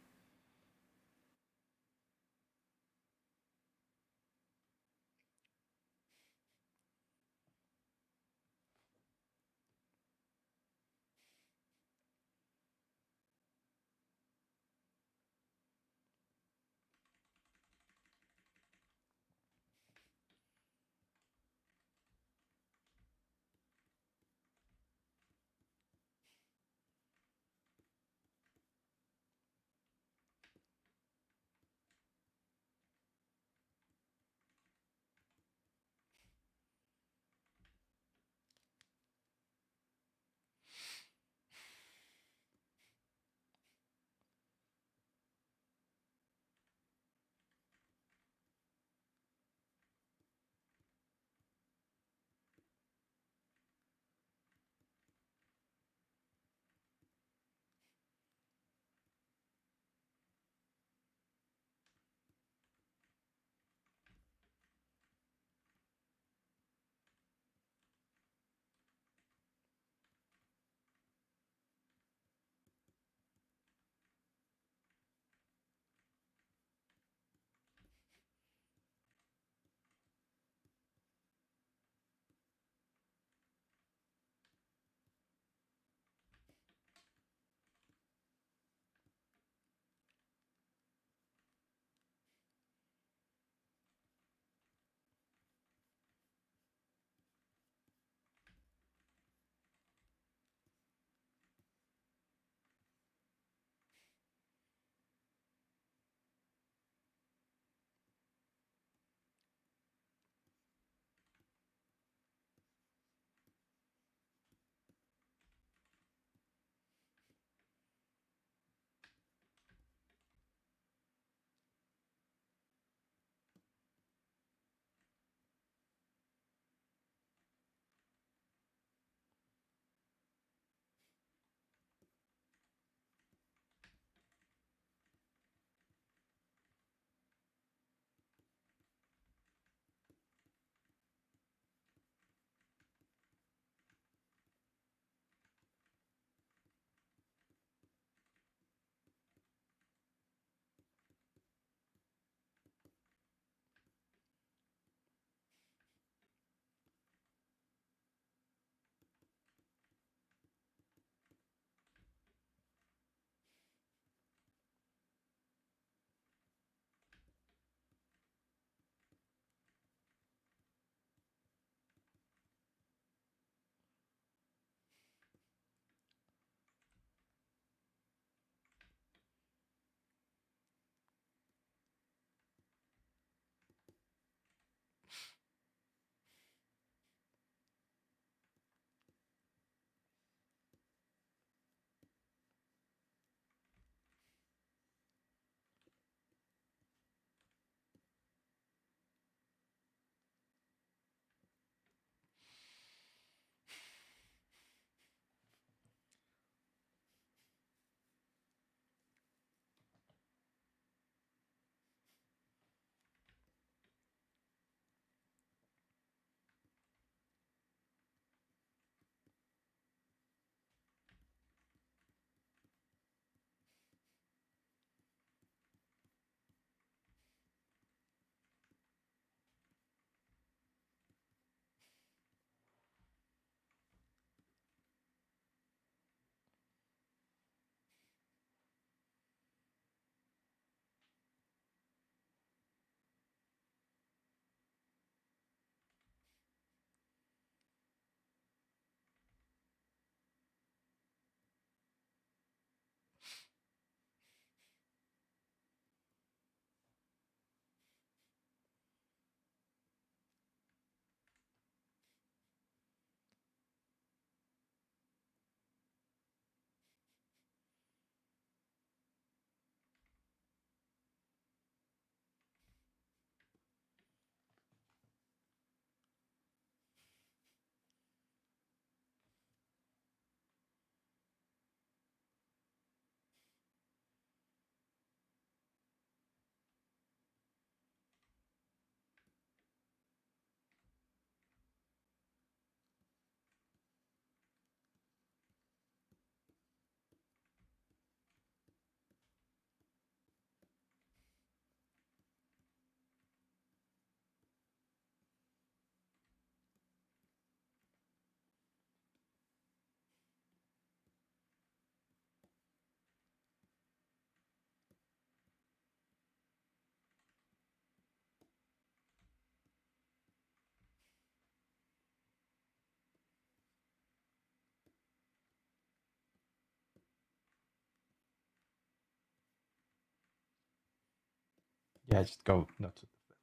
Yeah, just go nuts with the feathers.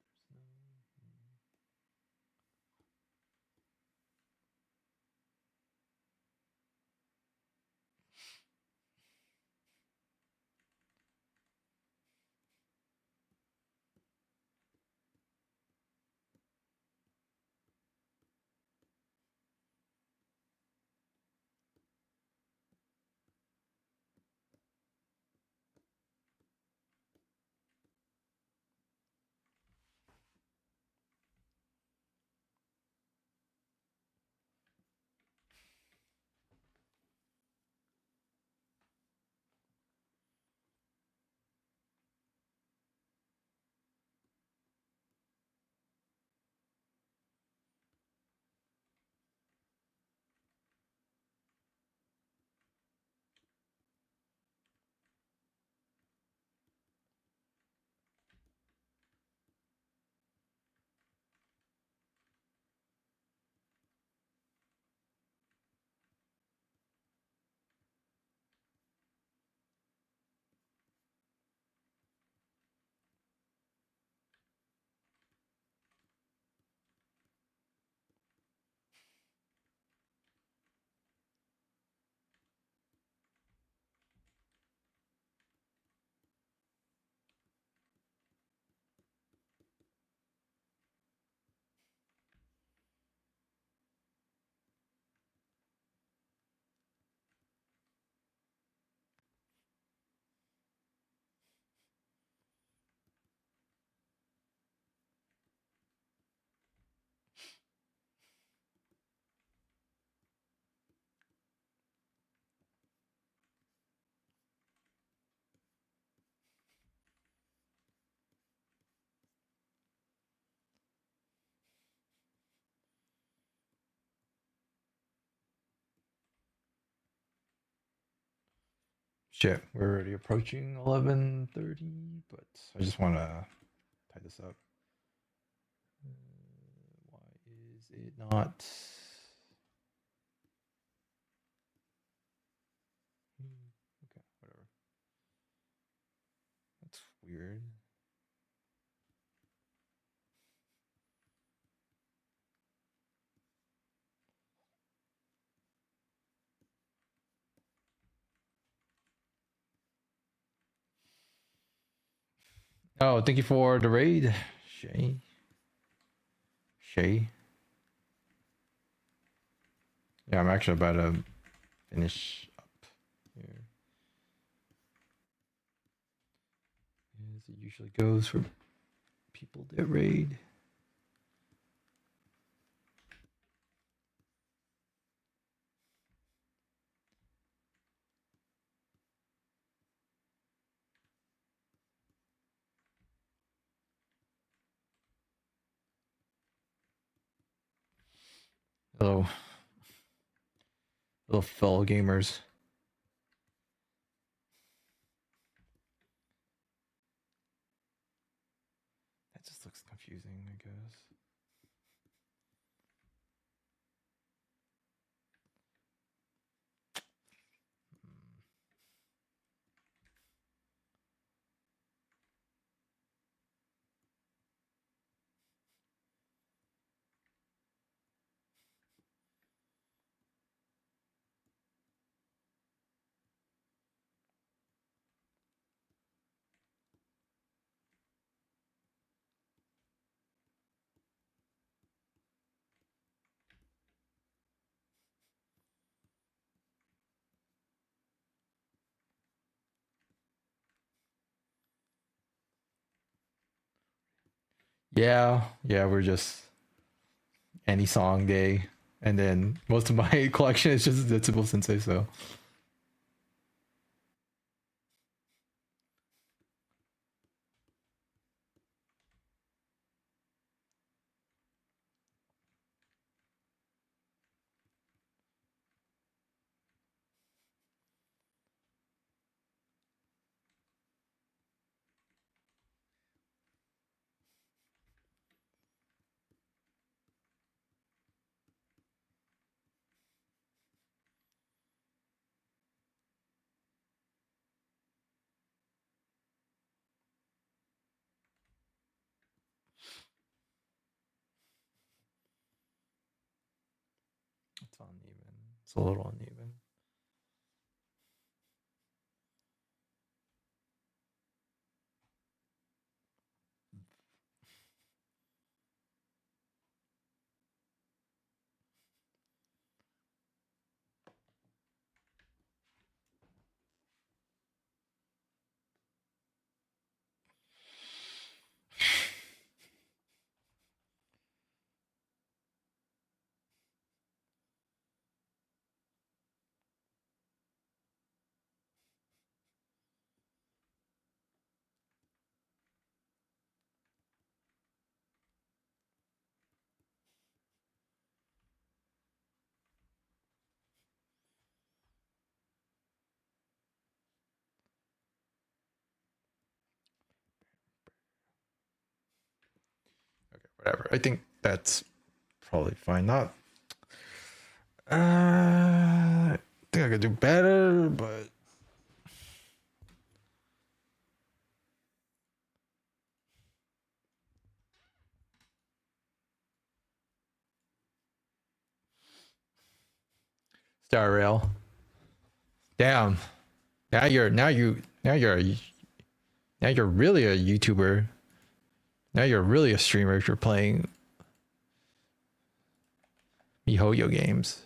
Shit, we're already approaching 11:30, but I just want to tie this up. Why is it not? Okay, whatever. That's weird. Oh, thank you for the raid, Shay. Shay. Yeah, I'm actually about to finish up here. As it usually goes for people that raid. Hello, little fellow gamers. That just looks confusing, I guess. Yeah, we're just any song day, and then most of my collection is just Zetsubo Sensei. So It's uneven. It's a little uneven. Okay, whatever. I think that's probably fine. Not. I think I could do better, but Star Rail. Damn. Now you're really a YouTuber. Now you're really a streamer if you're playing MiHoYo games.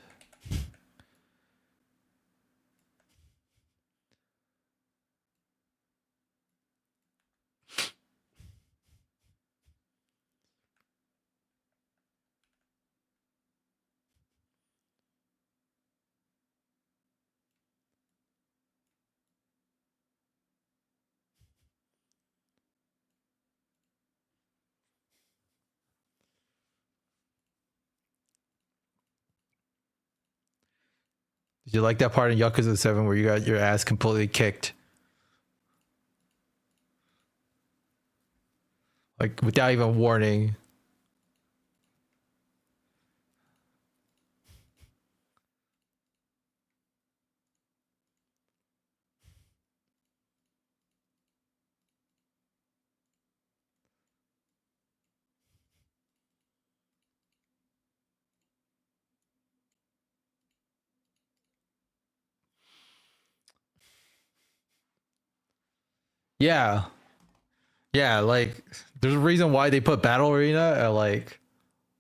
Did you like that part in Yakuza 7 where you got your ass completely kicked? Like without even warning. Yeah. Yeah, like there's a reason why they put Battle Arena at like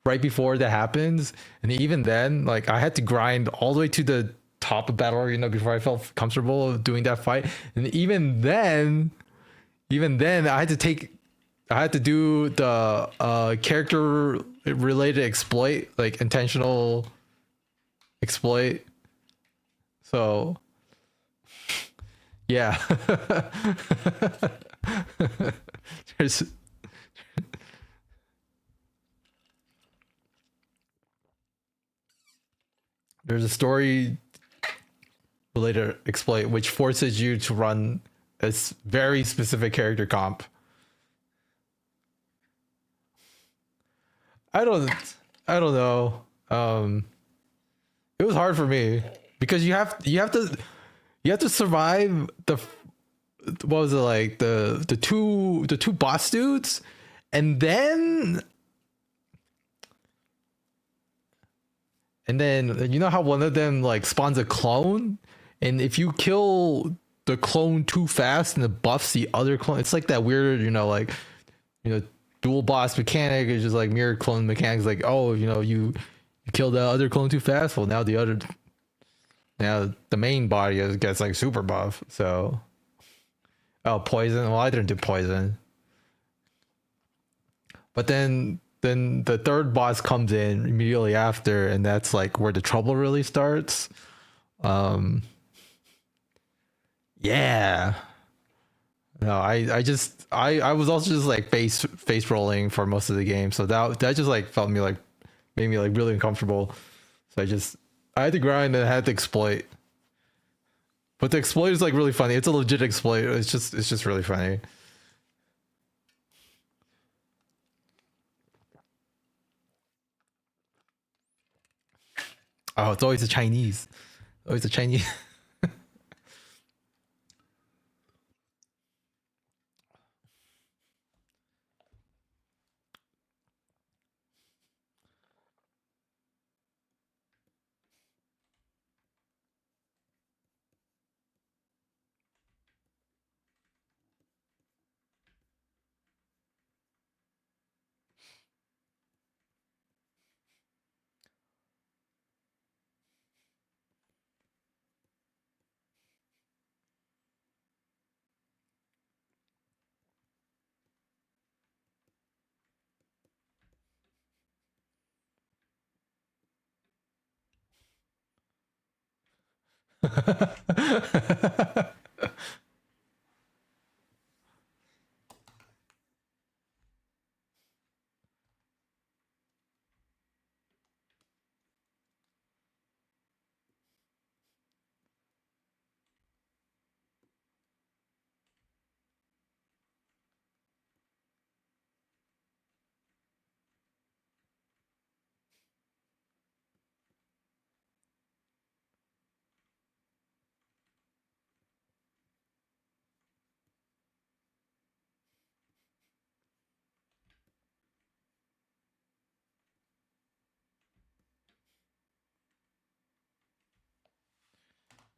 right before that happens. And even then, like I had to grind all the way to the top of Battle Arena before I felt comfortable doing that fight. And even then I had to do the character related exploit, like intentional exploit. So yeah. there's there's a story related exploit which forces you to run a very specific character comp. I don't I don't know. It was hard for me because you have to survive the what was it like the two boss dudes, and then you know how one of them like spawns a clone, and if you kill the clone too fast and it buffs the other clone, it's like that weird like you know dual boss mechanic is just like mirror clone mechanics. Like oh you killed the other clone too fast. Well now the main body gets like super buff. So oh poison. Well I didn't do poison. But then the third boss comes in immediately after, and that's like where the trouble really starts. Um, yeah. No, I was also just like face rolling for most of the game, so that just like felt me like made me like really uncomfortable. So I had to grind and I had to exploit. But the exploit is like really funny. It's a legit exploit. It's just really funny. Oh, it's always the Chinese. Always the Chinese.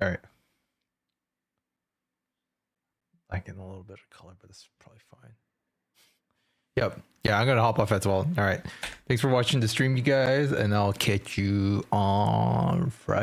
All right. I get a little bit of color, but this is probably fine. Yep. Yeah, I'm gonna hop off as well. All right. Thanks for watching the stream, you guys, and I'll catch you on Friday.